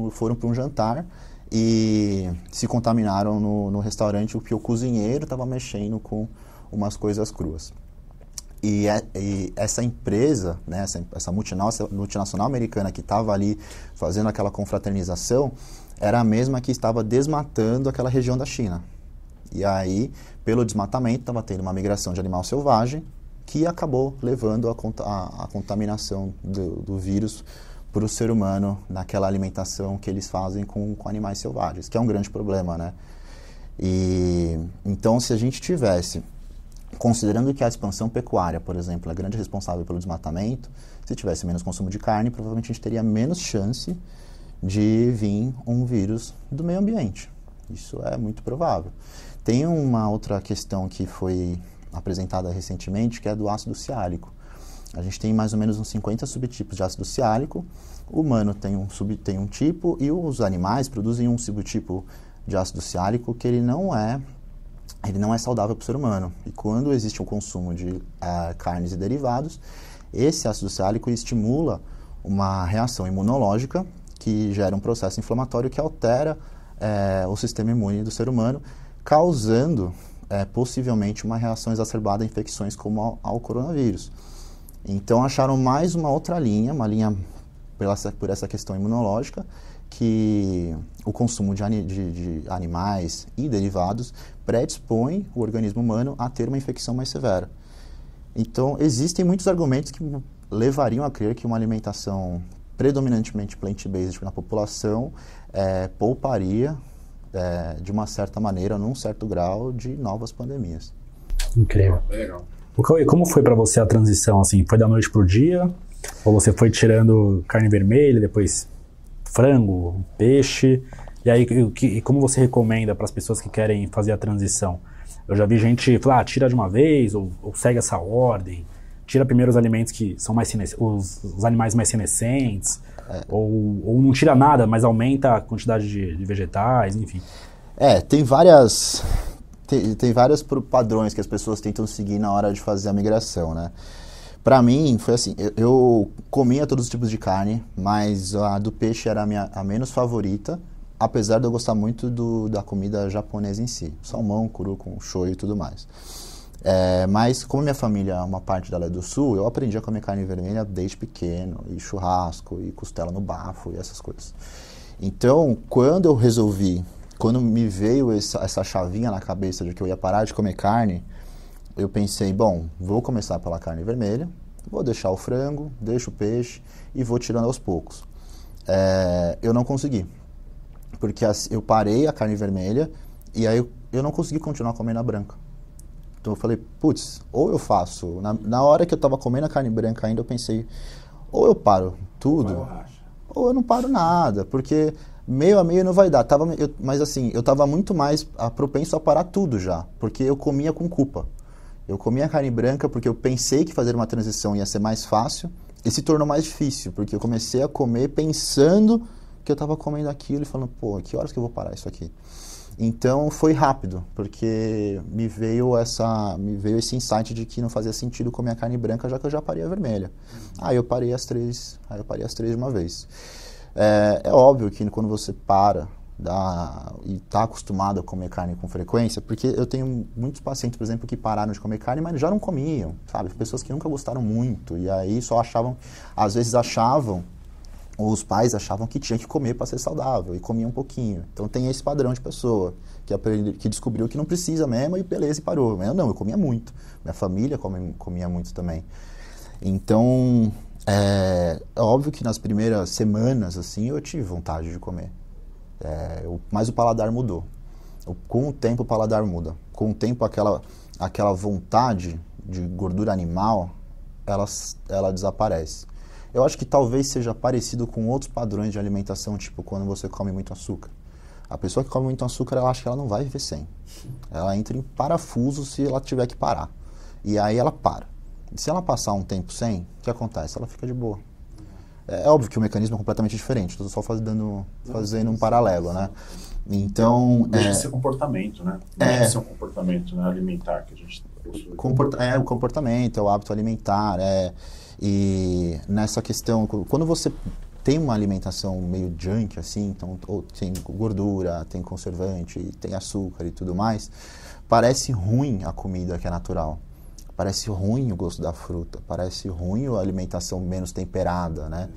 foram para um jantar e se contaminaram no restaurante porque o cozinheiro estava mexendo com umas coisas cruas. E essa empresa, né, essa multinacional americana que estava ali fazendo aquela confraternização, era a mesma que estava desmatando aquela região da China. E aí, pelo desmatamento, estava tendo uma migração de animal selvagem que acabou levando a contaminação do vírus para o ser humano naquela alimentação que eles fazem com animais selvagens, que é um grande problema, né? Então, se a gente tivesse... Considerando que a expansão pecuária, por exemplo, é grande responsável pelo desmatamento, se tivesse menos consumo de carne, provavelmente a gente teria menos chance de vir um vírus do meio ambiente. Isso é muito provável. Tem uma outra questão que foi apresentada recentemente, que é do ácido ciálico. A gente tem mais ou menos uns 50 subtipos de ácido ciálico. O humano tem um tipo e os animais produzem um subtipo de ácido ciálico que ele não é saudável para o ser humano. E quando existe um consumo de carnes e derivados, esse ácido ciálico estimula uma reação imunológica que gera um processo inflamatório que altera o sistema imune do ser humano, causando possivelmente uma reação exacerbada a infecções como ao coronavírus. Então acharam mais uma outra linha, por essa questão imunológica, que o consumo de animais e derivados predispõe o organismo humano a ter uma infecção mais severa. Então, existem muitos argumentos que levariam a crer que uma alimentação predominantemente plant-based na população pouparia, de uma certa maneira, num certo grau, de novas pandemias. Incrível. Legal. E como foi para você a transição? Assim, foi da noite pro dia? Ou você foi tirando carne vermelha, depois frango, peixe? E aí, como você recomenda para as pessoas que querem fazer a transição? Eu já vi gente falar, tira de uma vez, ou segue essa ordem. Tira primeiro os alimentos que são mais os animais mais senescentes, ou não tira nada, mas aumenta a quantidade de vegetais, enfim. Tem vários padrões que as pessoas tentam seguir na hora de fazer a migração, né? Para mim, foi assim, eu comia todos os tipos de carne, mas a do peixe era a menos favorita, apesar de eu gostar muito da comida japonesa em si. Salmão, curu com shoyu e tudo mais. Mas como minha família, uma parte dela é do sul, eu aprendi a comer carne vermelha desde pequeno, e churrasco, e costela no bafo, e essas coisas. Então, quando me veio essa chavinha na cabeça de que eu ia parar de comer carne, eu pensei, bom, vou começar pela carne vermelha, vou deixar o frango, deixo o peixe e vou tirando aos poucos. Eu não consegui, porque eu parei a carne vermelha e aí eu não consegui continuar comendo a branca. Então eu falei, putz, ou eu faço... Na hora que eu estava comendo a carne branca ainda, eu pensei, ou eu paro tudo, ou eu não paro nada, porque meio a meio não vai dar. Mas assim, eu estava muito mais propenso a parar tudo já, porque eu comia com culpa. Eu comia carne branca porque eu pensei que fazer uma transição ia ser mais fácil e se tornou mais difícil, porque eu comecei a comer pensando que eu estava comendo aquilo e falando, pô, que horas que eu vou parar isso aqui? Então foi rápido, porque me veio esse insight de que não fazia sentido comer a carne branca, já que eu já parei a vermelha. Aí eu parei as três de uma vez. É óbvio que quando você para e está acostumado a comer carne com frequência, porque eu tenho muitos pacientes, por exemplo, que pararam de comer carne, mas já não comiam, sabe? Pessoas que nunca gostaram muito, e aí só às vezes os pais achavam que tinha que comer para ser saudável, e comia um pouquinho. Então tem esse padrão de pessoa que descobriu que não precisa mesmo, e beleza, e parou. Eu comia muito. Minha família comia muito também. Então, é óbvio que nas primeiras semanas, assim, eu tive vontade de comer. Mas o paladar mudou. Com o tempo o paladar muda. Com o tempo aquela vontade de gordura animal, ela desaparece. Eu acho que talvez seja parecido com outros padrões de alimentação, tipo quando você come muito açúcar. A pessoa que come muito açúcar, ela acha que ela não vai viver sem. Ela entra em parafuso se ela tiver que parar. E aí ela para. Se ela passar um tempo sem, o que acontece? Ela fica de boa. É óbvio que o mecanismo é completamente diferente, estou só fazendo um paralelo, né? Então... Deixa de ser comportamento, né? Deixa de ser um comportamento, né, alimentar que a gente... o comportamento, é o hábito alimentar, e nessa questão, quando você tem uma alimentação meio junk, assim, então tem gordura, tem conservante, tem açúcar e tudo mais, parece ruim a comida que é natural. Parece ruim o gosto da fruta, parece ruim a alimentação menos temperada, né?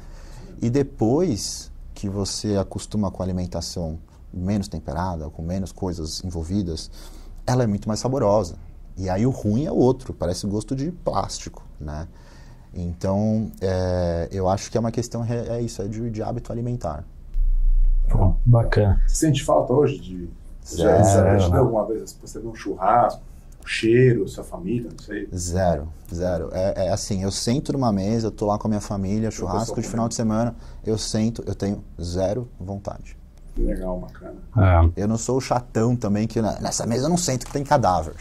E depois que você acostuma com a alimentação menos temperada, com menos coisas envolvidas, ela é muito mais saborosa. E aí o ruim é o outro, parece gosto de plástico, né? Então, eu acho que é uma questão, isso, de hábito alimentar. Pô, bacana. Você sente falta hoje de... Zero, já deu alguma vez, você viu um churrasco, cheiro, sua família, não sei? Zero. Assim, eu sento numa mesa, eu tô lá com a minha família, churrasco de final de semana, eu tenho zero vontade. Legal, bacana. Eu não sou o chatão também, que nessa mesa eu não sento que tem cadáver.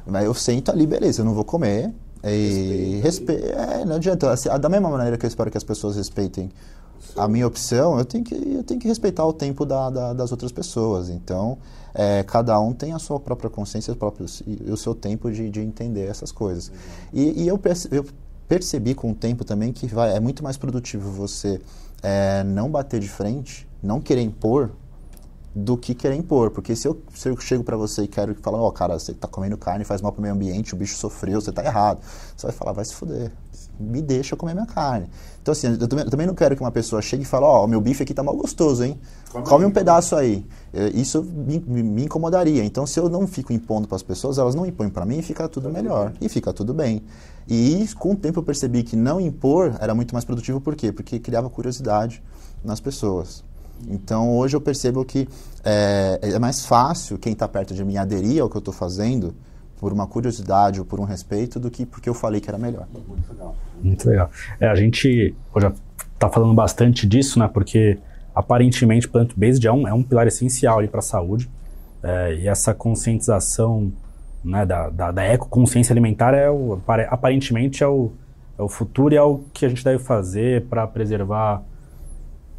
Mas eu sento ali, beleza, eu não vou comer. Não adianta. Assim, da mesma maneira que eu espero que as pessoas respeitem a minha opção, eu tenho que respeitar o tempo das outras pessoas. Então, cada um tem a sua própria consciência e o seu tempo de entender essas coisas. E eu percebi com o tempo também que é muito mais produtivo você não bater de frente, não querer impor, do que querer impor. Porque se eu chego pra você e quero falar, cara, você tá comendo carne, faz mal pro meio ambiente, o bicho sofreu, você tá errado. Você vai falar, vai se fuder. Me deixa comer minha carne. Então, assim, eu também não quero que uma pessoa chegue e fale, o meu bife aqui tá mal gostoso, hein? Come um pedaço aí. Isso me incomodaria. Então, se eu não fico impondo pras pessoas, elas não impõem pra mim e fica tudo melhor. E fica tudo bem. E com o tempo eu percebi que não impor era muito mais produtivo. Por quê? Porque criava curiosidade nas pessoas. Então, hoje eu percebo que é mais fácil quem está perto de mim aderir ao que eu estou fazendo por uma curiosidade ou por um respeito do que porque eu falei que era melhor. Muito legal. Muito legal. A gente já está falando bastante disso, né? Porque aparentemente o plant-based é um pilar essencial para a saúde. E essa conscientização, né, da ecoconsciência alimentar aparentemente é o futuro e é o que a gente deve fazer para preservar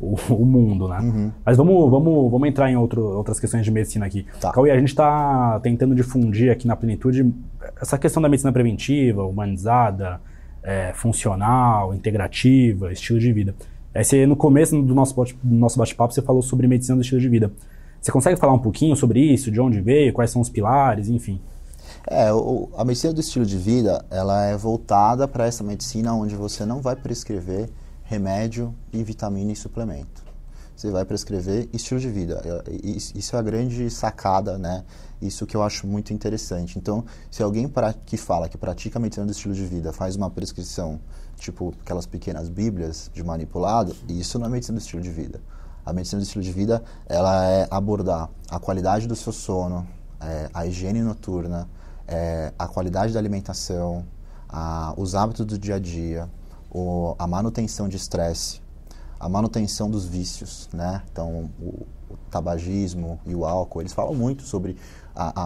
o mundo, né? Uhum. Mas vamos entrar em outras questões de medicina aqui. Tá. Cauê, a gente está tentando difundir aqui na Plenitude essa questão da medicina preventiva, humanizada, funcional, integrativa, estilo de vida. No começo do nosso bate-papo você falou sobre medicina do estilo de vida. Você consegue falar um pouquinho sobre isso, de onde veio, quais são os pilares, enfim? A medicina do estilo de vida, ela é voltada para essa medicina onde você não vai prescrever remédio e vitamina e suplemento. Você vai prescrever estilo de vida. Isso é a grande sacada, né? Isso que eu acho muito interessante. Então, se alguém que fala que pratica a medicina do estilo de vida faz uma prescrição, tipo aquelas pequenas bíblias de manipulado, isso não é medicina do estilo de vida. A medicina do estilo de vida, ela é abordar a qualidade do seu sono, a higiene noturna, a qualidade da alimentação, os hábitos do dia a dia, a manutenção de estresse, a manutenção dos vícios, né? Então, o tabagismo e o álcool, eles falam muito sobre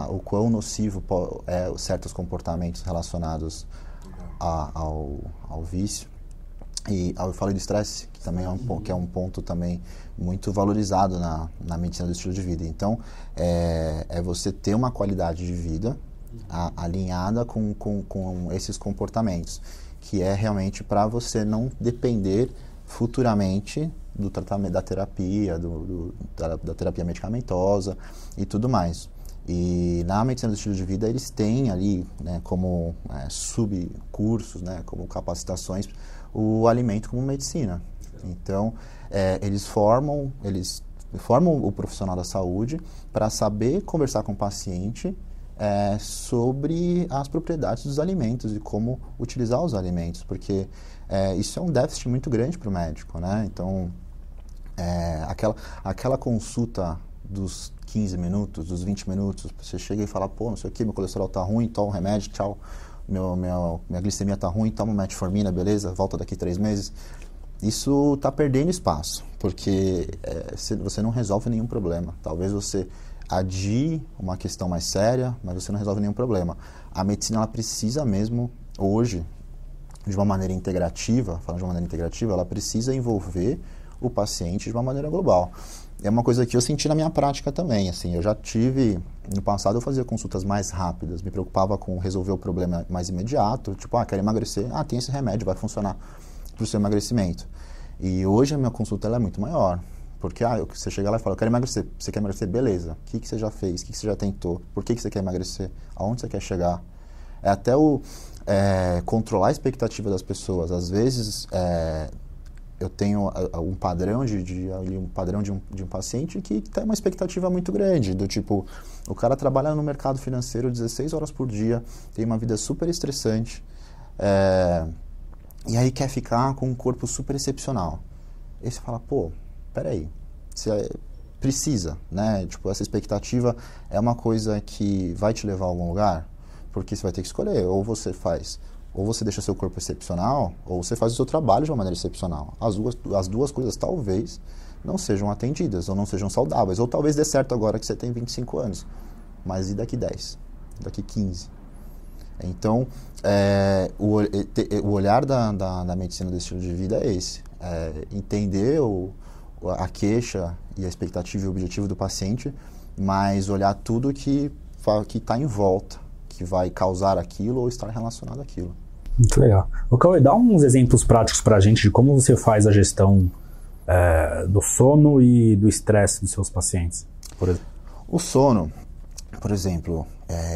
o quão nocivo é certos comportamentos relacionados ao vício. E eu falei do estresse, que também é um ponto também muito valorizado na medicina do estilo de vida. Então, é você ter uma qualidade de vida alinhada com esses comportamentos, que é realmente para você não depender futuramente do tratamento, da terapia, da terapia medicamentosa e tudo mais. E na medicina do estilo de vida eles têm ali, né, como subcursos, né, como capacitações, o alimento como medicina. Então, eles formam o profissional da saúde para saber conversar com o paciente sobre as propriedades dos alimentos e como utilizar os alimentos, porque isso é um déficit muito grande para o médico, né? Então, aquela consulta dos 15 minutos, dos 20 minutos, você chega e fala, pô, não sei o que, meu colesterol tá ruim, toma um remédio, tchau, minha glicemia tá ruim, toma metformina, beleza, volta daqui 3 meses. Isso está perdendo espaço, porque você não resolve nenhum problema. Talvez você adie uma questão mais séria, mas você não resolve nenhum problema. A medicina, ela precisa mesmo, hoje, de uma maneira integrativa, falando de uma maneira integrativa, ela precisa envolver o paciente de uma maneira global. É uma coisa que eu senti na minha prática também, assim, eu já tive, no passado eu fazia consultas mais rápidas, me preocupava com resolver o problema mais imediato, tipo, quero emagrecer, tem esse remédio, vai funcionar para o seu emagrecimento. E hoje a minha consulta ela é muito maior, porque você chega lá e fala, eu quero emagrecer, você quer emagrecer? Beleza, o que você já fez, o que você já tentou, por que você quer emagrecer, aonde você quer chegar? É até controlar a expectativa das pessoas. Às vezes eu tenho um padrão de um paciente que tem uma expectativa muito grande, do tipo, o cara trabalha no mercado financeiro 16 horas por dia, tem uma vida super estressante, e aí quer ficar com um corpo super excepcional. E você fala, pô, peraí, você precisa, né? Tipo, essa expectativa é uma coisa que vai te levar a algum lugar, porque você vai ter que escolher, ou você deixa seu corpo excepcional, ou você faz o seu trabalho de uma maneira excepcional. As duas coisas talvez não sejam atendidas, ou não sejam saudáveis, ou talvez dê certo agora que você tem 25 anos, mas e daqui 10? Daqui 15? Então, o olhar da medicina do estilo de vida é esse, entender a queixa e a expectativa e o objetivo do paciente, mas olhar tudo que está em volta, que vai causar aquilo ou estar relacionado àquilo. Muito legal. Cauê, dá uns exemplos práticos para a gente de como você faz a gestão do sono e do estresse dos seus pacientes, por exemplo. O sono, por exemplo,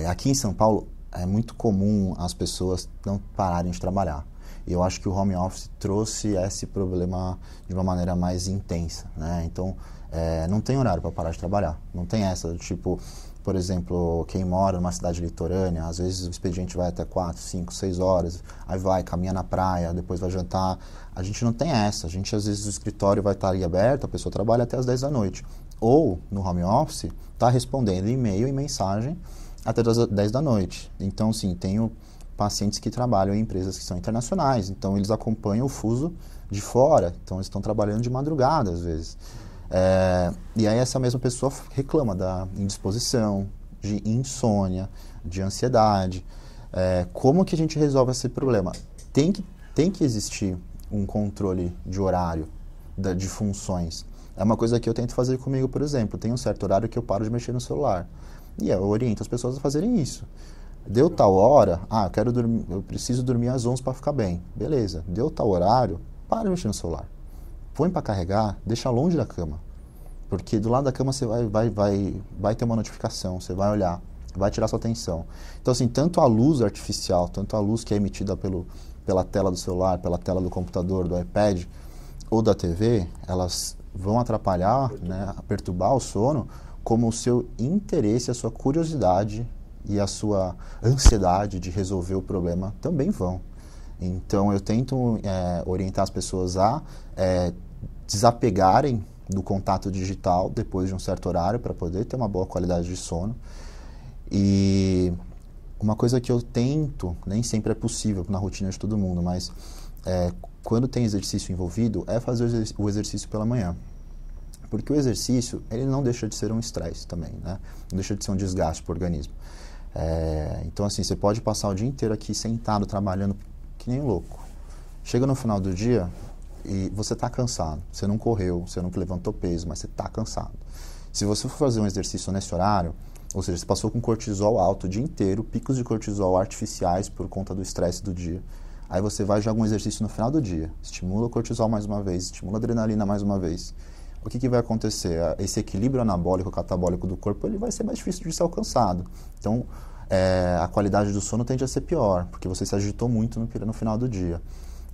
aqui em São Paulo é muito comum as pessoas não pararem de trabalhar. E eu acho que o home office trouxe esse problema de uma maneira mais intensa, né? Então, não tem horário para parar de trabalhar. Não tem essa, tipo, por exemplo, quem mora numa cidade litorânea, às vezes o expediente vai até 4, 5, 6 horas, aí caminha na praia, depois vai jantar. A gente não tem essa. A gente, às vezes, o escritório vai estar ali aberto, a pessoa trabalha até as 10 da noite. Ou, no home office, está respondendo e-mail e mensagem até as 10 da noite. Então, sim, tenho pacientes que trabalham em empresas que são internacionais, então eles acompanham o fuso de fora, então eles estão trabalhando de madrugada, às vezes. E aí essa mesma pessoa reclama da indisposição, de insônia, de ansiedade. Como que a gente resolve esse problema? Tem que existir um controle de horário, de funções. É uma coisa que eu tento fazer comigo, por exemplo. Tem um certo horário que eu paro de mexer no celular. E eu oriento as pessoas a fazerem isso. Deu tal hora, eu preciso dormir às 11 para ficar bem. Beleza, deu tal horário, para de mexer no celular. Põe para carregar, deixa longe da cama. Porque do lado da cama você vai ter uma notificação, você vai olhar, vai tirar sua atenção. Então, assim, tanto a luz artificial, tanto a luz que é emitida pela tela do celular, pela tela do computador, do iPad ou da TV, elas vão atrapalhar, né, perturbar o sono, como o seu interesse, a sua curiosidade e a sua ansiedade de resolver o problema também vão. Então, eu tento orientar as pessoas a desapegarem do contato digital depois de um certo horário para poder ter uma boa qualidade de sono. E uma coisa que eu tento, nem sempre é possível na rotina de todo mundo, mas quando tem exercício envolvido, é fazer o exercício pela manhã. Porque o exercício, ele não deixa de ser um estresse também, né? Não deixa de ser um desgaste para o organismo. Então, assim, você pode passar o dia inteiro aqui sentado, trabalhando que nem louco. Chega no final do dia e você está cansado. Você não correu, você não levantou peso, mas você está cansado. Se você for fazer um exercício nesse horário, ou seja, você passou com cortisol alto o dia inteiro, picos de cortisol artificiais por conta do estresse do dia. Aí você vai e joga um exercício no final do dia. Estimula o cortisol mais uma vez, estimula a adrenalina mais uma vez. O que vai acontecer? Esse equilíbrio anabólico, catabólico do corpo, ele vai ser mais difícil de ser alcançado. Então, a qualidade do sono tende a ser pior, porque você se agitou muito no final do dia.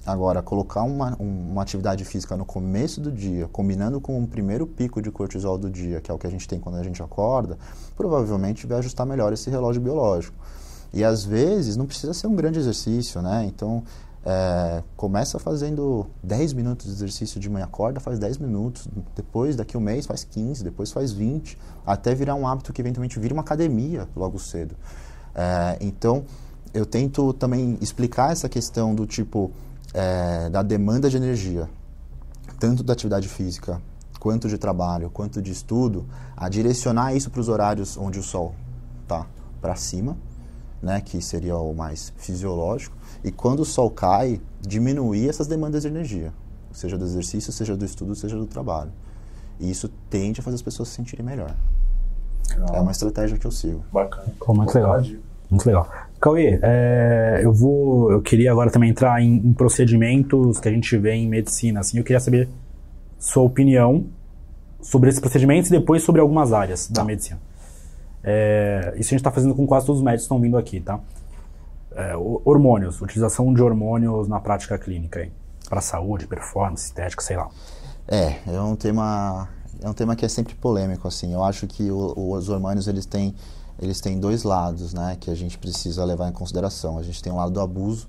Agora, colocar uma atividade física no começo do dia, combinando com o primeiro pico de cortisol do dia, que é o que a gente tem quando a gente acorda, provavelmente vai ajustar melhor esse relógio biológico. E, às vezes, não precisa ser um grande exercício, né? Então, começa fazendo 10 minutos de exercício de manhã, acorda, faz 10 minutos, depois, daqui um mês, faz 15, depois faz 20, até virar um hábito que eventualmente vira uma academia logo cedo. Então, eu tento também explicar essa questão do tipo da demanda de energia, tanto da atividade física, quanto de trabalho, quanto de estudo, a direcionar isso para os horários onde o sol está para cima, né, que seria o mais fisiológico, e quando o sol cai, diminuir essas demandas de energia, seja do exercício, seja do estudo, seja do trabalho. E isso tende a fazer as pessoas se sentirem melhor. É uma estratégia que eu sigo. Bacana. Muito legal. Muito legal. Cauê, eu queria agora também entrar em procedimentos que a gente vê em medicina. Assim, eu queria saber sua opinião sobre esses procedimentos e depois sobre algumas áreas da medicina. Isso a gente está fazendo com quase todos os médicos que estão vindo aqui, tá? Hormônios, utilização de hormônios na prática clínica, para saúde, performance, estética, sei lá. É um tema que é sempre polêmico, assim. Eu acho que os hormônios, eles têm dois lados, né, que a gente precisa levar em consideração. A gente tem um lado do abuso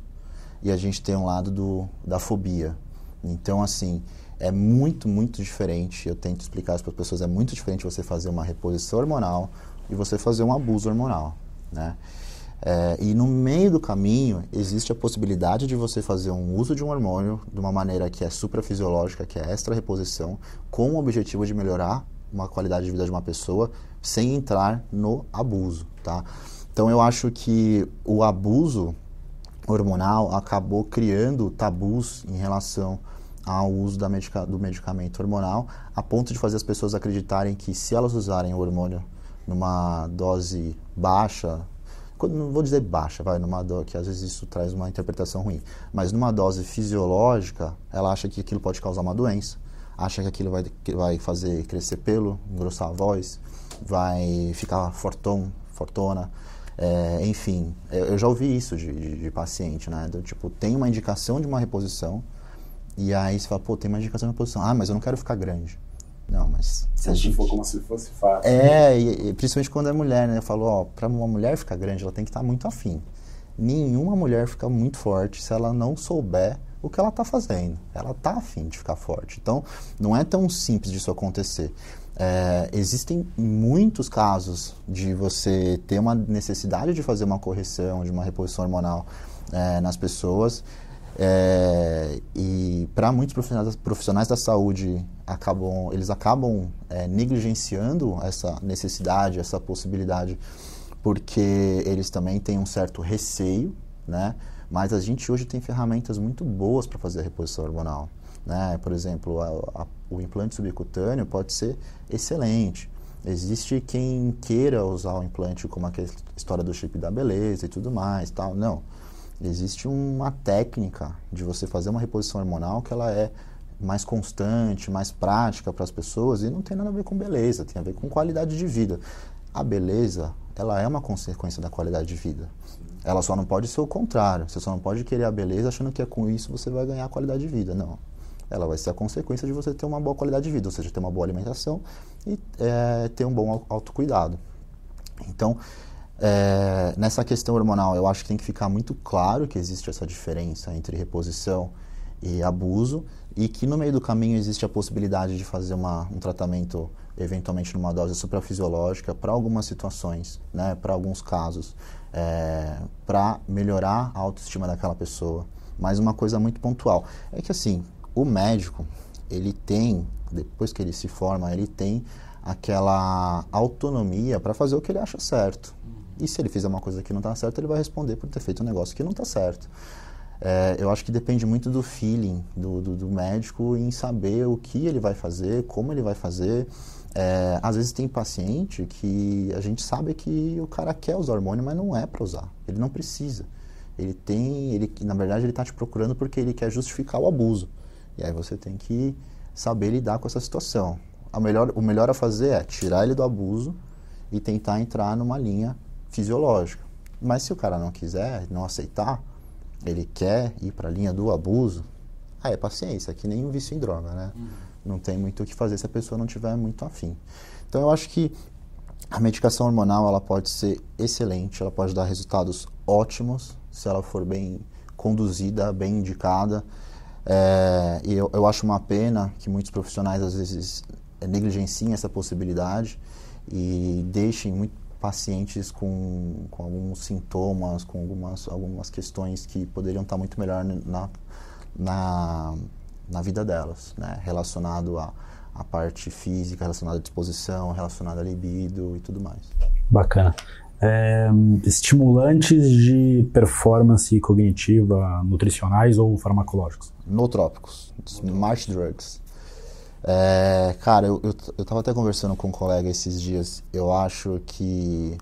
e a gente tem um lado da fobia. Então, assim, é muito, muito diferente. Eu tento explicar isso para as pessoas. É muito diferente você fazer uma reposição hormonal e você fazer um abuso hormonal, né? E no meio do caminho existe a possibilidade de você fazer um uso de um hormônio de uma maneira que é suprafisiológica, que é extra-reposição, com o objetivo de melhorar uma qualidade de vida de uma pessoa sem entrar no abuso, tá? Então eu acho que o abuso hormonal acabou criando tabus em relação ao uso do medicamento hormonal, a ponto de fazer as pessoas acreditarem que se elas usarem o hormônio numa dose baixa, não vou dizer baixa, numa dose, que às vezes isso traz uma interpretação ruim, mas numa dose fisiológica, ela acha que aquilo pode causar uma doença, acha que aquilo vai fazer crescer pelo, engrossar a voz, vai ficar fortona, enfim, eu já ouvi isso de paciente, né? Tipo, tem uma indicação de uma reposição, e aí você fala, tem uma indicação de reposição, mas eu não quero ficar grande. Não, mas... Se for como se fosse fácil. E principalmente quando é mulher, né? Eu falo, para uma mulher ficar grande, ela tem que estar muito afim. Nenhuma mulher fica muito forte se ela não souber o que ela está fazendo. Ela está afim de ficar forte. Então, não é tão simples disso acontecer. Existem muitos casos de você ter uma necessidade de fazer uma correção, de uma reposição hormonal nas pessoas. E para muitos profissionais da saúde, eles acabam negligenciando essa necessidade, essa possibilidade, porque eles também têm um certo receio, né? Mas a gente hoje tem ferramentas muito boas para fazer a reposição hormonal, né? Por exemplo, o implante subcutâneo pode ser excelente. Existe quem queira usar o implante como aquela história do chip da beleza e tudo mais, tal. Não. Existe uma técnica de você fazer uma reposição hormonal que ela é mais constante, mais prática para as pessoas e não tem nada a ver com beleza, tem a ver com qualidade de vida. A beleza, ela é uma consequência da qualidade de vida. Ela só não pode ser o contrário. Você só não pode querer a beleza achando que com isso você vai ganhar qualidade de vida. Não. Ela vai ser a consequência de você ter uma boa qualidade de vida, ou seja, ter uma boa alimentação e ter um bom autocuidado. Então, nessa questão hormonal, eu acho que tem que ficar muito claro que existe essa diferença entre reposição e abuso e que no meio do caminho existe a possibilidade de fazer um tratamento eventualmente numa dose suprafisiológica para algumas situações, né, para alguns casos, para melhorar a autoestima daquela pessoa, mas uma coisa muito pontual. É que assim, o médico, ele tem, depois que ele se forma, ele tem aquela autonomia para fazer o que ele acha certo. E se ele fizer uma coisa que não está certa, ele vai responder por ter feito um negócio que não está certo. Eu acho que depende muito do feeling do médico em saber o que ele vai fazer, como ele vai fazer. Às vezes tem paciente que a gente sabe que o cara quer usar hormônio, mas não é para usar. Ele não precisa. Na verdade, ele está te procurando porque ele quer justificar o abuso. E aí você tem que saber lidar com essa situação. O melhor a fazer é tirar ele do abuso e tentar entrar numa linha fisiológica. Mas se o cara não quiser, não aceitar, ele quer ir para a linha do abuso, é paciência, é que nem um vício em droga, né? Não tem muito o que fazer se a pessoa não tiver muito afim. Então eu acho que a medicação hormonal ela pode ser excelente, ela pode dar resultados ótimos se ela for bem conduzida, bem indicada. E eu acho uma pena que muitos profissionais às vezes negligenciem essa possibilidade e deixem muitos pacientes com alguns sintomas, com algumas questões que poderiam estar muito melhor na vida delas, né? Relacionado à parte física, relacionado à disposição, relacionado à libido e tudo mais. Bacana. Estimulantes de performance cognitiva, nutricionais ou farmacológicos? Nootrópicos, smart drugs. Cara, eu tava até conversando com um colega esses dias. Eu acho que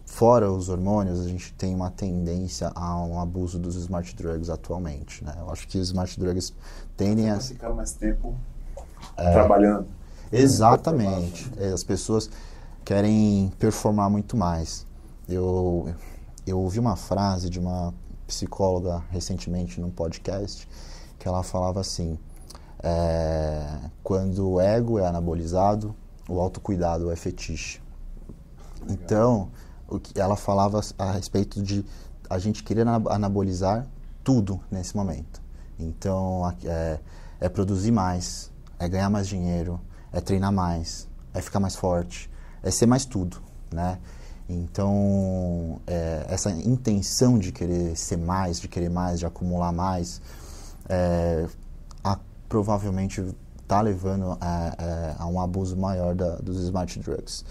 fora os hormônios, a gente tem uma tendência a um abuso dos smart drugs atualmente, né? Eu acho que os smart drugs tendem a ficar mais tempo trabalhando. Exatamente. As pessoas querem performar muito mais. Eu ouvi uma frase de uma psicóloga recentemente num podcast que ela falava assim: quando o ego é anabolizado, o autocuidado é fetiche. Legal. Então, o que ela falava a respeito de a gente querer anabolizar tudo nesse momento. Então, é produzir mais, é ganhar mais dinheiro, é treinar mais, é ficar mais forte, é ser mais tudo, né? Então, essa intenção de querer ser mais, de querer mais, de acumular mais, provavelmente está levando a um abuso maior dos smart drugs.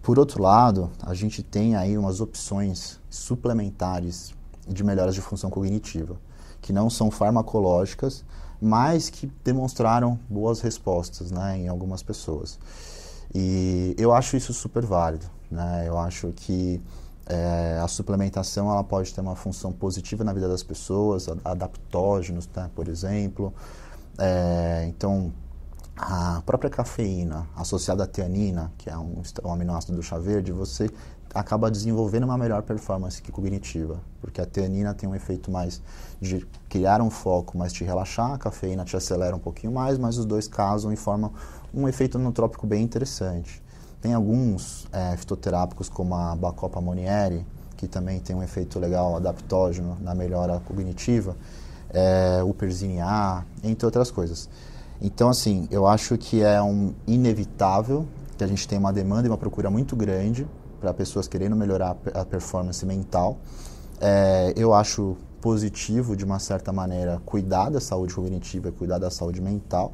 Por outro lado, a gente tem aí umas opções suplementares de melhoras de função cognitiva, que não são farmacológicas, mas que demonstraram boas respostas, né, em algumas pessoas. E eu acho isso super válido, né? Eu acho que a suplementação ela pode ter uma função positiva na vida das pessoas, adaptógenos, né, por exemplo. Então, a própria cafeína associada à teanina, que é um aminoácido do chá verde, você acaba desenvolvendo uma melhor performance cognitiva, porque a teanina tem um efeito mais de criar um foco, mais te relaxar, a cafeína te acelera um pouquinho mais, mas os dois casam e formam um efeito nootrópico bem interessante. Tem alguns fitoterápicos, como a Bacopa monnieri, que também tem um efeito legal adaptógeno na melhora cognitiva, o Perzine A, entre outras coisas. Então, assim, eu acho que é inevitável que a gente tenha uma demanda e uma procura muito grande para pessoas querendo melhorar a performance mental. Eu acho positivo, de uma certa maneira, cuidar da saúde cognitiva, cuidar da saúde mental,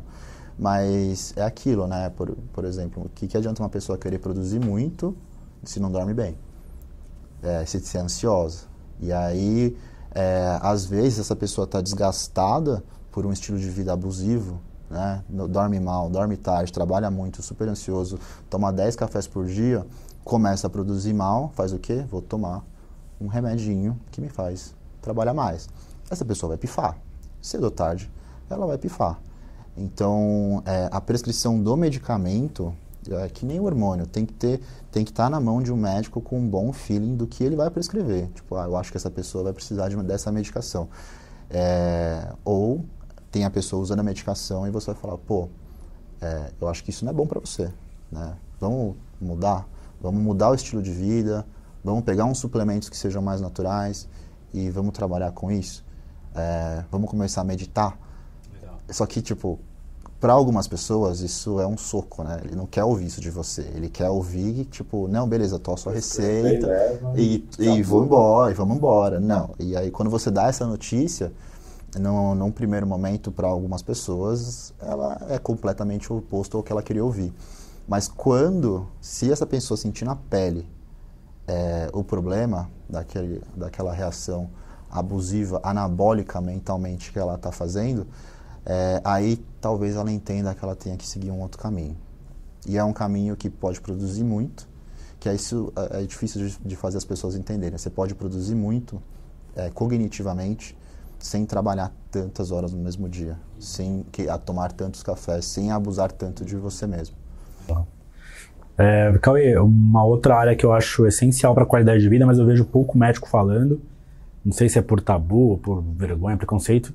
mas é aquilo, né? Por exemplo, o que adianta uma pessoa querer produzir muito se não dorme bem? Se é ansiosa. E aí, às vezes, essa pessoa está desgastada por um estilo de vida abusivo, né? Dorme mal, dorme tarde, trabalha muito, super ansioso, toma 10 cafés por dia, começa a produzir mal, faz o quê? Vou tomar um remedinho que me faz trabalhar mais. Essa pessoa vai pifar. Cedo ou tarde, ela vai pifar. Então, a prescrição do medicamento, que nem o hormônio, tem que estar na mão de um médico com um bom feeling do que ele vai prescrever. Tipo, eu acho que essa pessoa vai precisar dessa medicação. Ou tem a pessoa usando a medicação e você vai falar, eu acho que isso não é bom para você, né? Vamos mudar o estilo de vida, vamos pegar uns suplementos que sejam mais naturais e vamos trabalhar com isso. Vamos começar a meditar. Legal. Só que, tipo, para algumas pessoas isso é um soco, né? Ele não quer ouvir isso de você. Ele quer ouvir, tipo, não, beleza, tô a sua receita e vou embora, e vamos embora. Não. E aí quando você dá essa notícia, num primeiro momento, para algumas pessoas, ela é completamente o oposto ao que ela queria ouvir. Mas se essa pessoa sentir na pele o problema daquela reação abusiva, anabólica mentalmente que ela está fazendo, aí talvez ela entenda que ela tenha que seguir um outro caminho. E é um caminho que pode produzir muito, que isso é difícil de fazer as pessoas entenderem. Você pode produzir muito cognitivamente, sem trabalhar tantas horas no mesmo dia, sem tomar tantos cafés, sem abusar tanto de você mesmo. Cauê, uma outra área que eu acho essencial para a qualidade de vida, mas eu vejo pouco médico falando, não sei se é por tabu, por vergonha, preconceito,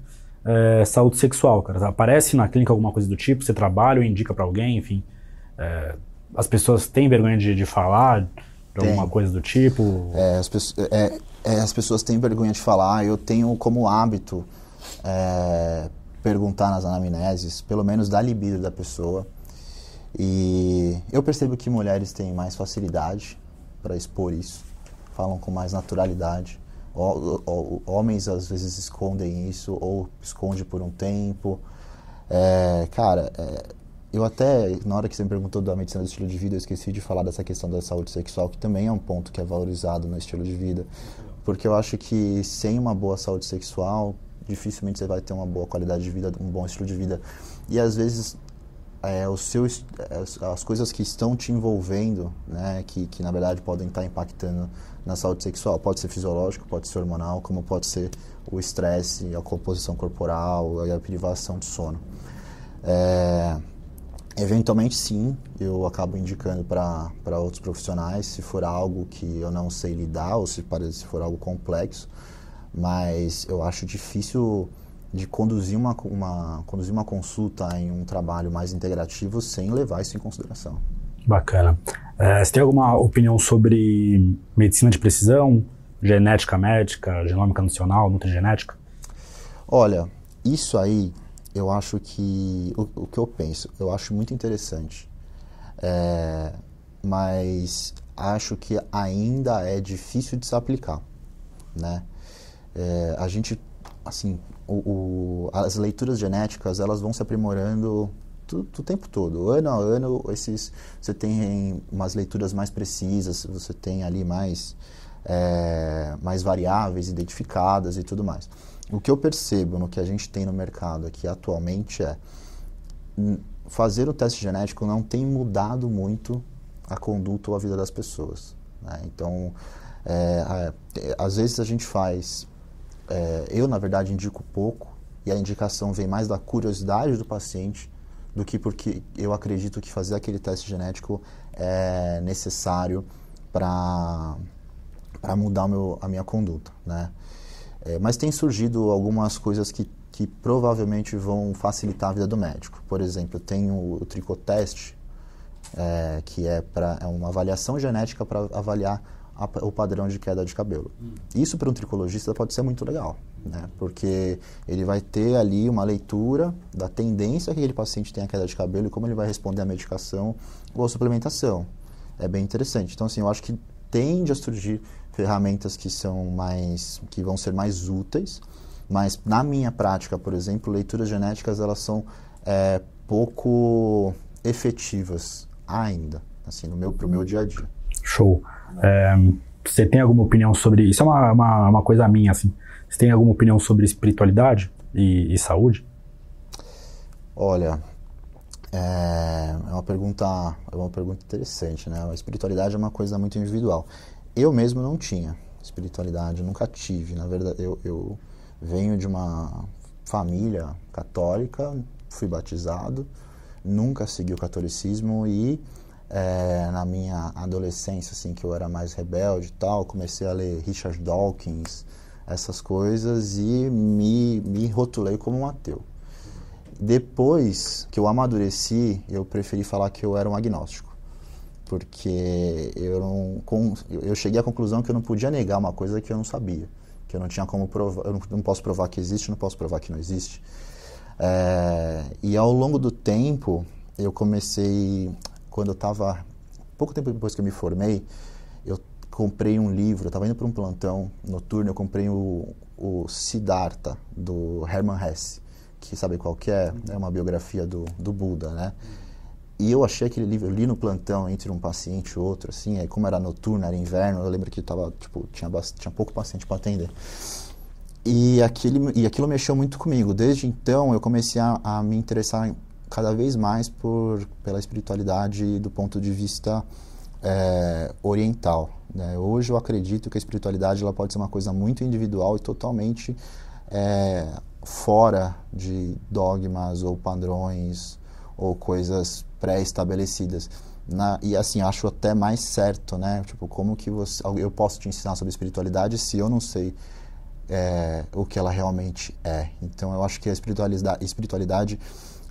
saúde sexual, cara. Aparece na clínica alguma coisa do tipo, você trabalha ou indica para alguém, enfim. As pessoas têm vergonha de falar de alguma coisa do tipo? As pessoas têm vergonha de falar. Eu tenho como hábito perguntar nas anamneses, pelo menos da libido da pessoa. E eu percebo que mulheres têm mais facilidade para expor isso, falam com mais naturalidade. Homens às vezes escondem isso ou esconde por um tempo. Eu até, na hora que você me perguntou da medicina do estilo de vida, eu esqueci de falar dessa questão da saúde sexual, que também é um ponto que é valorizado no estilo de vida. Porque eu acho que sem uma boa saúde sexual, dificilmente você vai ter uma boa qualidade de vida, um bom estilo de vida. E às vezes as coisas que estão te envolvendo, né, que na verdade podem estar impactando na saúde sexual, pode ser fisiológico, pode ser hormonal, como pode ser o estresse, a composição corporal e a privação de sono. Eventualmente sim, eu acabo indicando para outros profissionais se for algo que eu não sei lidar ou se for algo complexo, mas eu acho difícil de conduzir uma consulta em um trabalho mais integrativo sem levar isso em consideração. Bacana. Você tem alguma opinião sobre medicina de precisão, genética médica, genômica nacional, nutrigenética? Olha, isso aí eu acho que, o que eu penso, eu acho muito interessante, mas acho que ainda é difícil de se aplicar, né? A gente, assim, as leituras genéticas, elas vão se aprimorando o tempo todo, ano a ano, você tem umas leituras mais precisas, você tem ali mais variáveis identificadas e tudo mais. O que eu percebo no que a gente tem no mercado aqui atualmente fazer o teste genético não tem mudado muito a conduta ou a vida das pessoas, né? Então, às vezes a gente faz, eu na verdade indico pouco, e a indicação vem mais da curiosidade do paciente do que porque eu acredito que fazer aquele teste genético é necessário para mudar a minha conduta, né? Mas tem surgido algumas coisas que provavelmente vão facilitar a vida do médico. Por exemplo, tem o tricoteste, que é uma avaliação genética para avaliar o padrão de queda de cabelo. Isso para um tricologista pode ser muito legal, né? Porque ele vai ter ali uma leitura da tendência que aquele paciente tem a queda de cabelo e como ele vai responder à medicação ou à suplementação. É bem interessante. Então, assim, eu acho que tende a surgir ferramentas que vão ser mais úteis, mas na minha prática, por exemplo, leituras genéticas, elas são pouco efetivas ainda, assim, pro meu dia a dia. Show. Você tem alguma opinião sobre... Isso é uma coisa minha, assim. Você tem alguma opinião sobre espiritualidade e saúde? Olha, é uma pergunta interessante, né? A espiritualidade é uma coisa muito individual. Eu mesmo não tinha espiritualidade, nunca tive. Na verdade, eu venho de uma família católica, fui batizado, nunca segui o catolicismo e na minha adolescência, assim, que eu era mais rebelde e tal, comecei a ler Richard Dawkins, essas coisas, e me rotulei como um ateu. Depois que eu amadureci, eu preferi falar que eu era um agnóstico, porque eu cheguei à conclusão que eu não podia negar uma coisa que eu não sabia, que eu não tinha como provar, eu não posso provar que existe, não posso provar que não existe. E ao longo do tempo, eu comecei, quando eu estava, pouco tempo depois que eu me formei, eu comprei um livro, eu estava indo para um plantão noturno, eu comprei o Siddhartha, do Hermann Hesse, que sabe qual que é? É uma biografia do Buda, né? E eu achei aquele livro, eu li no plantão entre um paciente e outro, assim, aí como era noturno, era inverno, eu lembro que tinha pouco paciente para atender. E aquilo mexeu muito comigo. Desde então, eu comecei a me interessar cada vez mais pela espiritualidade do ponto de vista oriental, né? Hoje eu acredito que a espiritualidade ela pode ser uma coisa muito individual e totalmente fora de dogmas ou padrões ou coisas pré-estabelecidas. E assim, acho até mais certo, né? Tipo, como que eu posso te ensinar sobre espiritualidade se eu não sei o que ela realmente é? Então, eu acho que a espiritualidade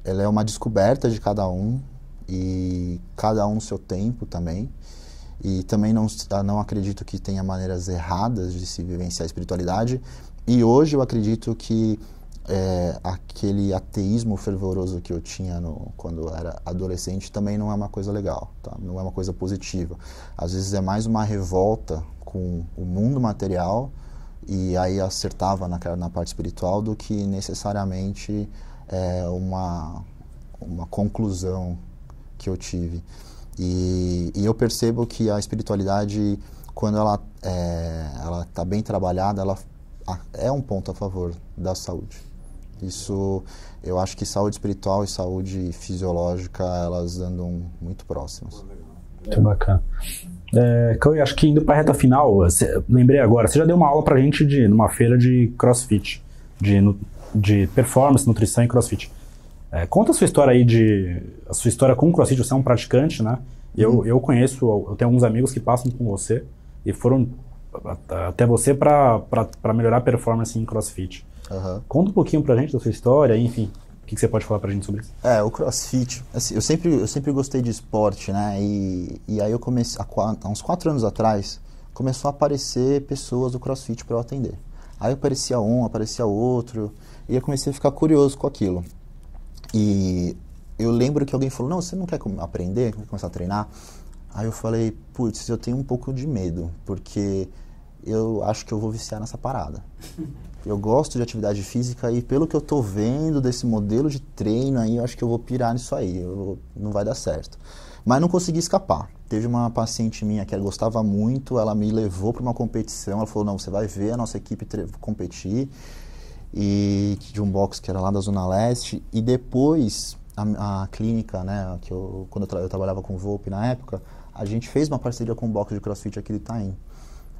ela é uma descoberta de cada um e cada um no seu tempo também. E também não acredito que tenha maneiras erradas de se vivenciar a espiritualidade. E hoje eu acredito que aquele ateísmo fervoroso que eu tinha quando eu era adolescente também não é uma coisa legal, tá? Não é uma coisa positiva. Às vezes é mais uma revolta com o mundo material e aí acertava na parte espiritual do que necessariamente uma conclusão que eu tive. E eu percebo que a espiritualidade, quando ela está bem trabalhada, ela é um ponto a favor da saúde. Isso, eu acho que saúde espiritual e saúde fisiológica, elas andam muito próximas. Muito bacana. Eu acho que indo para a reta final, lembrei agora, você já deu uma aula pra gente numa feira de CrossFit, de performance, nutrição e CrossFit. Conta a sua história aí, a sua história com o CrossFit. Você é um praticante, né? Eu conheço, eu tenho alguns amigos que passam com você e foram até você para melhorar a performance em CrossFit. Uhum. Conta um pouquinho pra gente da sua história, enfim, o que você pode falar pra gente sobre isso? O CrossFit, assim, eu sempre gostei de esporte, né? E aí eu comecei, há uns 4 anos atrás, começou a aparecer pessoas do CrossFit para eu atender. Aí aparecia um, aparecia outro, e eu comecei a ficar curioso com aquilo. E eu lembro que alguém falou, não, você não quer aprender, quer começar a treinar? Aí eu falei, putz, eu tenho um pouco de medo, porque eu acho que eu vou viciar nessa parada. Eu gosto de atividade física e pelo que eu tô vendo desse modelo de treino aí, eu acho que eu vou pirar nisso aí, não vai dar certo. Mas não consegui escapar. Teve uma paciente minha que ela gostava muito, ela me levou para uma competição, ela falou, não, você vai ver a nossa equipe competir, e de um box que era lá da Zona Leste, e depois a clínica, né, quando eu trabalhava com o Volpe na época, a gente fez uma parceria com o box de CrossFit aqui de Itaim.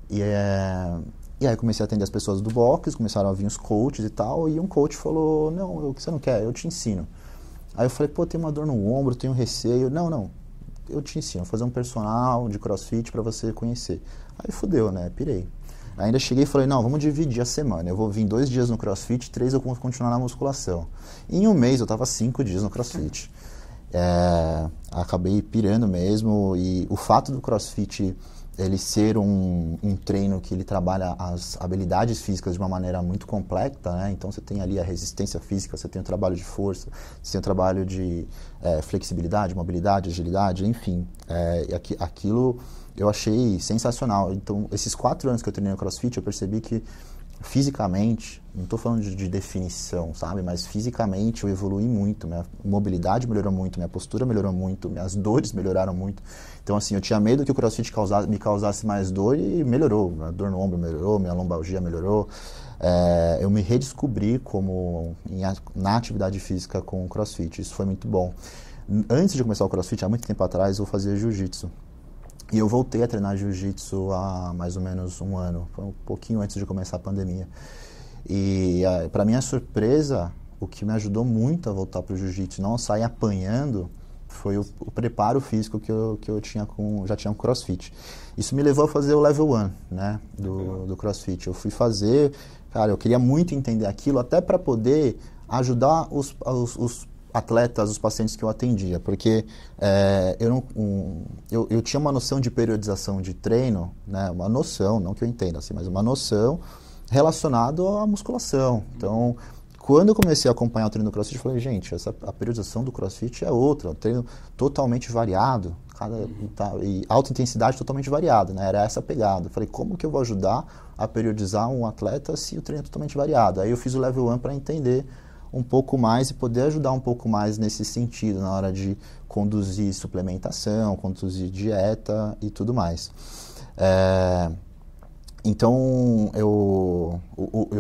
E aí comecei a atender as pessoas do box, começaram a vir os coaches e tal, e um coach falou, não, o que você não quer? Eu te ensino. Aí eu falei, pô, tenho uma dor no ombro, tenho receio. Não, eu te ensino, vou fazer um personal de CrossFit para você conhecer. Aí fudeu, né, pirei. Ainda cheguei e falei, não, vamos dividir a semana. Eu vou vir 2 dias no CrossFit, 3 eu vou continuar na musculação. E em um mês eu tava 5 dias no CrossFit. Acabei pirando mesmo, e o fato do CrossFit ele ser um treino que ele trabalha as habilidades físicas de uma maneira muito complexa, né? Então você tem ali a resistência física, você tem o trabalho de força, você tem o trabalho de flexibilidade, mobilidade, agilidade, enfim. Aquilo eu achei sensacional. Então, esses 4 anos que eu treinei no CrossFit, eu percebi que fisicamente, não estou falando de definição, sabe? Mas fisicamente eu evolui muito, minha mobilidade melhorou muito, minha postura melhorou muito, minhas dores melhoraram muito. Então, assim, eu tinha medo que o CrossFit me causasse mais dor e melhorou. Minha dor no ombro melhorou, minha lombalgia melhorou. Eu me redescobri na atividade física com o CrossFit, isso foi muito bom. Antes de começar o CrossFit, há muito tempo atrás, eu fazia jiu-jitsu. E eu voltei a treinar jiu-jitsu há mais ou menos 1 ano, foi um pouquinho antes de começar a pandemia. E para minha surpresa, o que me ajudou muito a voltar para o jiu-jitsu, não sair apanhando, foi o preparo físico que eu já tinha com CrossFit. Isso me levou a fazer o Level 1, né, do CrossFit. Eu fui fazer, cara, eu queria muito entender aquilo, até para poder ajudar os atletas, os pacientes que eu atendia, porque eu tinha uma noção de periodização de treino, né, uma noção, não que eu entenda assim, mas uma noção relacionada à musculação. Então, quando eu comecei a acompanhar o treino do CrossFit, eu falei, gente, a periodização do CrossFit é outra, um treino totalmente variado, e alta intensidade totalmente variada, né? Era essa a pegada. Eu falei, como que eu vou ajudar a periodizar um atleta se o treino é totalmente variado? Aí eu fiz o Level 1 para entender um pouco mais e poder ajudar um pouco mais nesse sentido, na hora de conduzir suplementação, conduzir dieta e tudo mais. Então, eu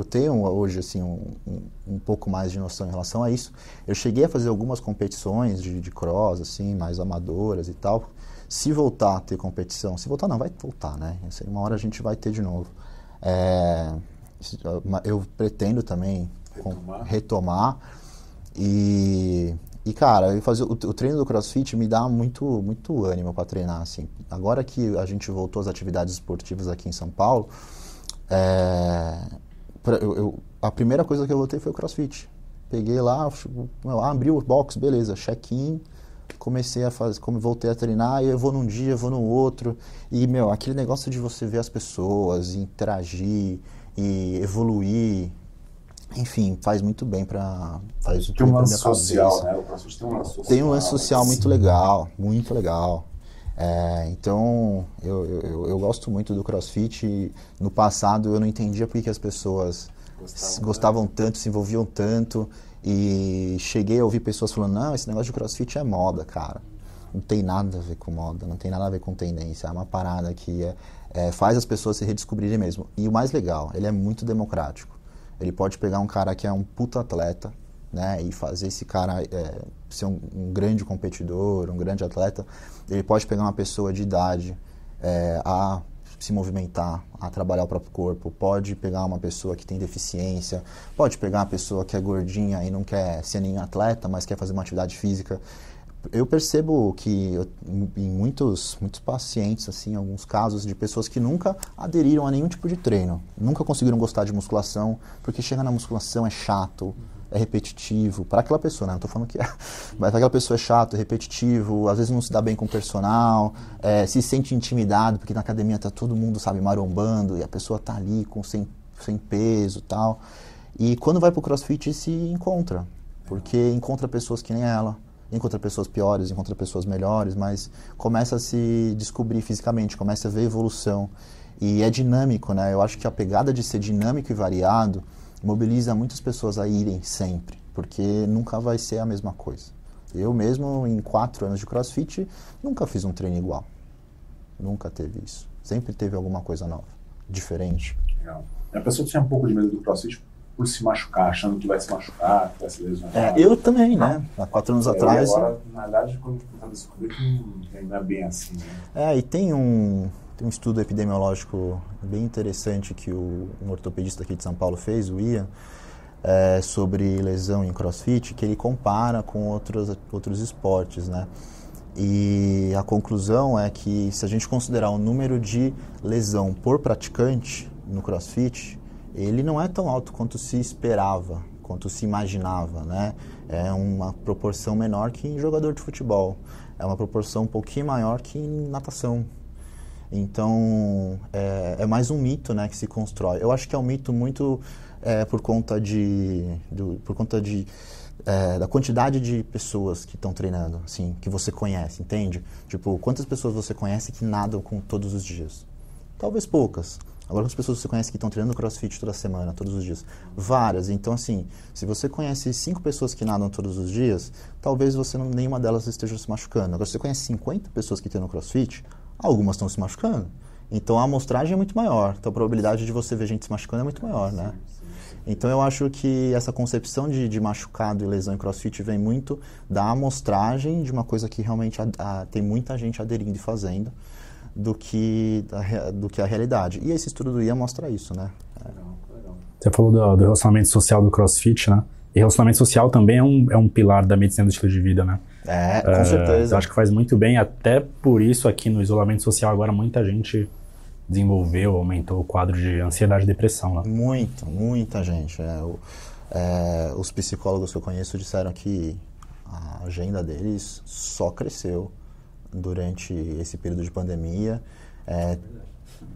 tenho hoje assim, um pouco mais de noção em relação a isso. Eu cheguei a fazer algumas competições de cross, assim, mais amadoras e tal. Se voltar a ter competição, se voltar não, vai voltar, né? Uma hora a gente vai ter de novo. Eu pretendo também retomar e cara, fazer o treino do CrossFit me dá muito ânimo para treinar, assim. Agora que a gente voltou às atividades esportivas aqui em São Paulo, a primeira coisa que eu voltei foi o CrossFit. Peguei lá, abri o box, beleza, check-in, comecei a fazer, voltei a treinar, e eu vou num dia, eu vou no outro, e, aquele negócio de você ver as pessoas, interagir e evoluir, enfim, faz muito bem para tem um lance social, né? O CrossFit tem um lance social. Tem um lance social muito legal, muito legal. Então, eu gosto muito do CrossFit. E no passado eu não entendia por que as pessoas gostavam tanto, se envolviam tanto. E cheguei a ouvir pessoas falando, não, esse negócio de CrossFit é moda, cara. Não tem nada a ver com moda, não tem nada a ver com tendência. É uma parada que faz as pessoas se redescobrirem mesmo. E o mais legal, ele é muito democrático. Ele pode pegar um cara que é um puto atleta, né, e fazer esse cara ser um grande competidor, um grande atleta. Ele pode pegar uma pessoa de idade a se movimentar, a trabalhar o próprio corpo. Pode pegar uma pessoa que tem deficiência. Pode pegar uma pessoa que é gordinha e não quer ser nenhum atleta, mas quer fazer uma atividade física. Eu percebo que em muitos pacientes, assim, alguns casos de pessoas que nunca aderiram a nenhum tipo de treino, nunca conseguiram gostar de musculação, porque chegar na musculação é chato, é repetitivo, para aquela pessoa, né? Não estou falando que mas para aquela pessoa é chato, é repetitivo, às vezes não se dá bem com o personal, se sente intimidado, porque na academia tá todo mundo, sabe, marombando, e a pessoa tá ali sem peso e tal. E quando vai pro CrossFit se encontra, porque encontra pessoas que nem ela, encontra pessoas piores, encontra pessoas melhores, mas começa a se descobrir fisicamente, começa a ver evolução. E é dinâmico, né? Eu acho que a pegada de ser dinâmico e variado mobiliza muitas pessoas a irem sempre, porque nunca vai ser a mesma coisa. Eu mesmo, em 4 anos de CrossFit, nunca fiz um treino igual. Nunca teve isso. Sempre teve alguma coisa nova, diferente. Legal. A pessoa tinha um pouco de medo do CrossFit por se machucar, achando que vai se machucar, que vai se lesionar. Eu também, né? Há 4 anos atrás... Agora, na verdade, quando eu descobri que não é bem assim, né? E tem um estudo epidemiológico bem interessante que um ortopedista aqui de São Paulo fez, o Ian, sobre lesão em CrossFit, que ele compara com outros esportes, né? E a conclusão é que, se a gente considerar o número de lesão por praticante no CrossFit, ele não é tão alto quanto se esperava, quanto se imaginava, né? É uma proporção menor que em jogador de futebol, é uma proporção um pouquinho maior que em natação. Então, é mais um mito, né, que se constrói. Eu acho que é um mito muito por conta da quantidade de pessoas que estão treinando, assim, que você conhece, entende? Tipo, quantas pessoas você conhece que nadam todos os dias? Talvez poucas. Agora, quantas pessoas você conhece que estão treinando CrossFit toda semana, todos os dias? Várias. Então, assim, se você conhece 5 pessoas que nadam todos os dias, talvez nenhuma delas esteja se machucando. Agora, se você conhece 50 pessoas que treinam CrossFit, algumas estão se machucando. Então, a amostragem é muito maior. Então, a probabilidade de você ver gente se machucando é muito maior, né? Então, eu acho que essa concepção de machucado e lesão em CrossFit vem muito da amostragem de uma coisa que realmente tem muita gente aderindo e fazendo, do que a realidade. E esse estudo do Ian mostra isso, né? Legal. Você falou do relacionamento social do CrossFit, né? E relacionamento social também é um pilar da medicina do estilo de vida, né? Com certeza. Eu acho que faz muito bem, até por isso aqui no isolamento social agora muita gente desenvolveu, aumentou o quadro de ansiedade e depressão, né? Muita gente. Os psicólogos que eu conheço disseram que a agenda deles só cresceu durante esse período de pandemia.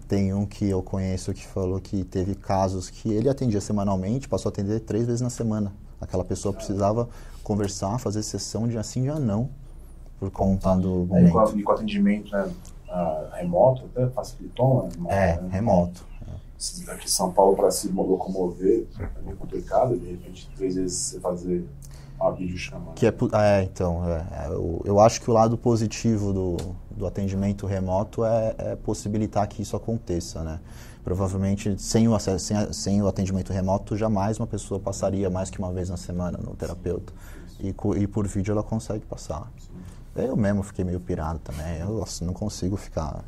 Tem um que eu conheço que falou que teve casos que ele atendia semanalmente, passou a atender 3 vezes na semana. Aquela pessoa precisava conversar, fazer sessão de assim já não, por conta do momento. E com atendimento, né, remoto, até facilitou, né? Remoto. Aqui em São Paulo, para se locomover, é meio complicado, de repente 3 vezes você fazer uma videochamada. Eu acho que o lado positivo do atendimento remoto é possibilitar que isso aconteça, né? Provavelmente, sem o atendimento remoto, jamais uma pessoa passaria mais que uma vez na semana no terapeuta. E por vídeo ela consegue passar. Eu mesmo fiquei meio pirado também. Eu não consigo ficar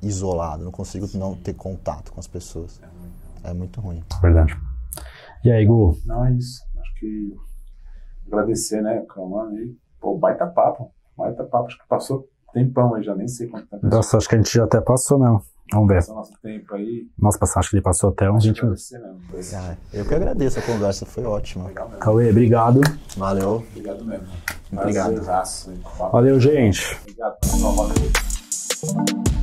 isolado, não consigo não ter contato com as pessoas. É muito ruim. Verdade. E aí, Gu? Não, é isso. Acho que agradecer, né, Mano, aí. Pô, baita papo. Acho que passou tempão aí, já nem sei quanto tempo. Nossa, acho que a gente já até passou mesmo. Vamos ver. Passou nosso tempo aí. Nossa, acho que ele passou até uns 20 minutos. Eu que agradeço a conversa, foi ótima. Cauê, obrigado. Valeu. Obrigado mesmo. Obrigado. Valeu, gente. Obrigado, pessoal. Valeu.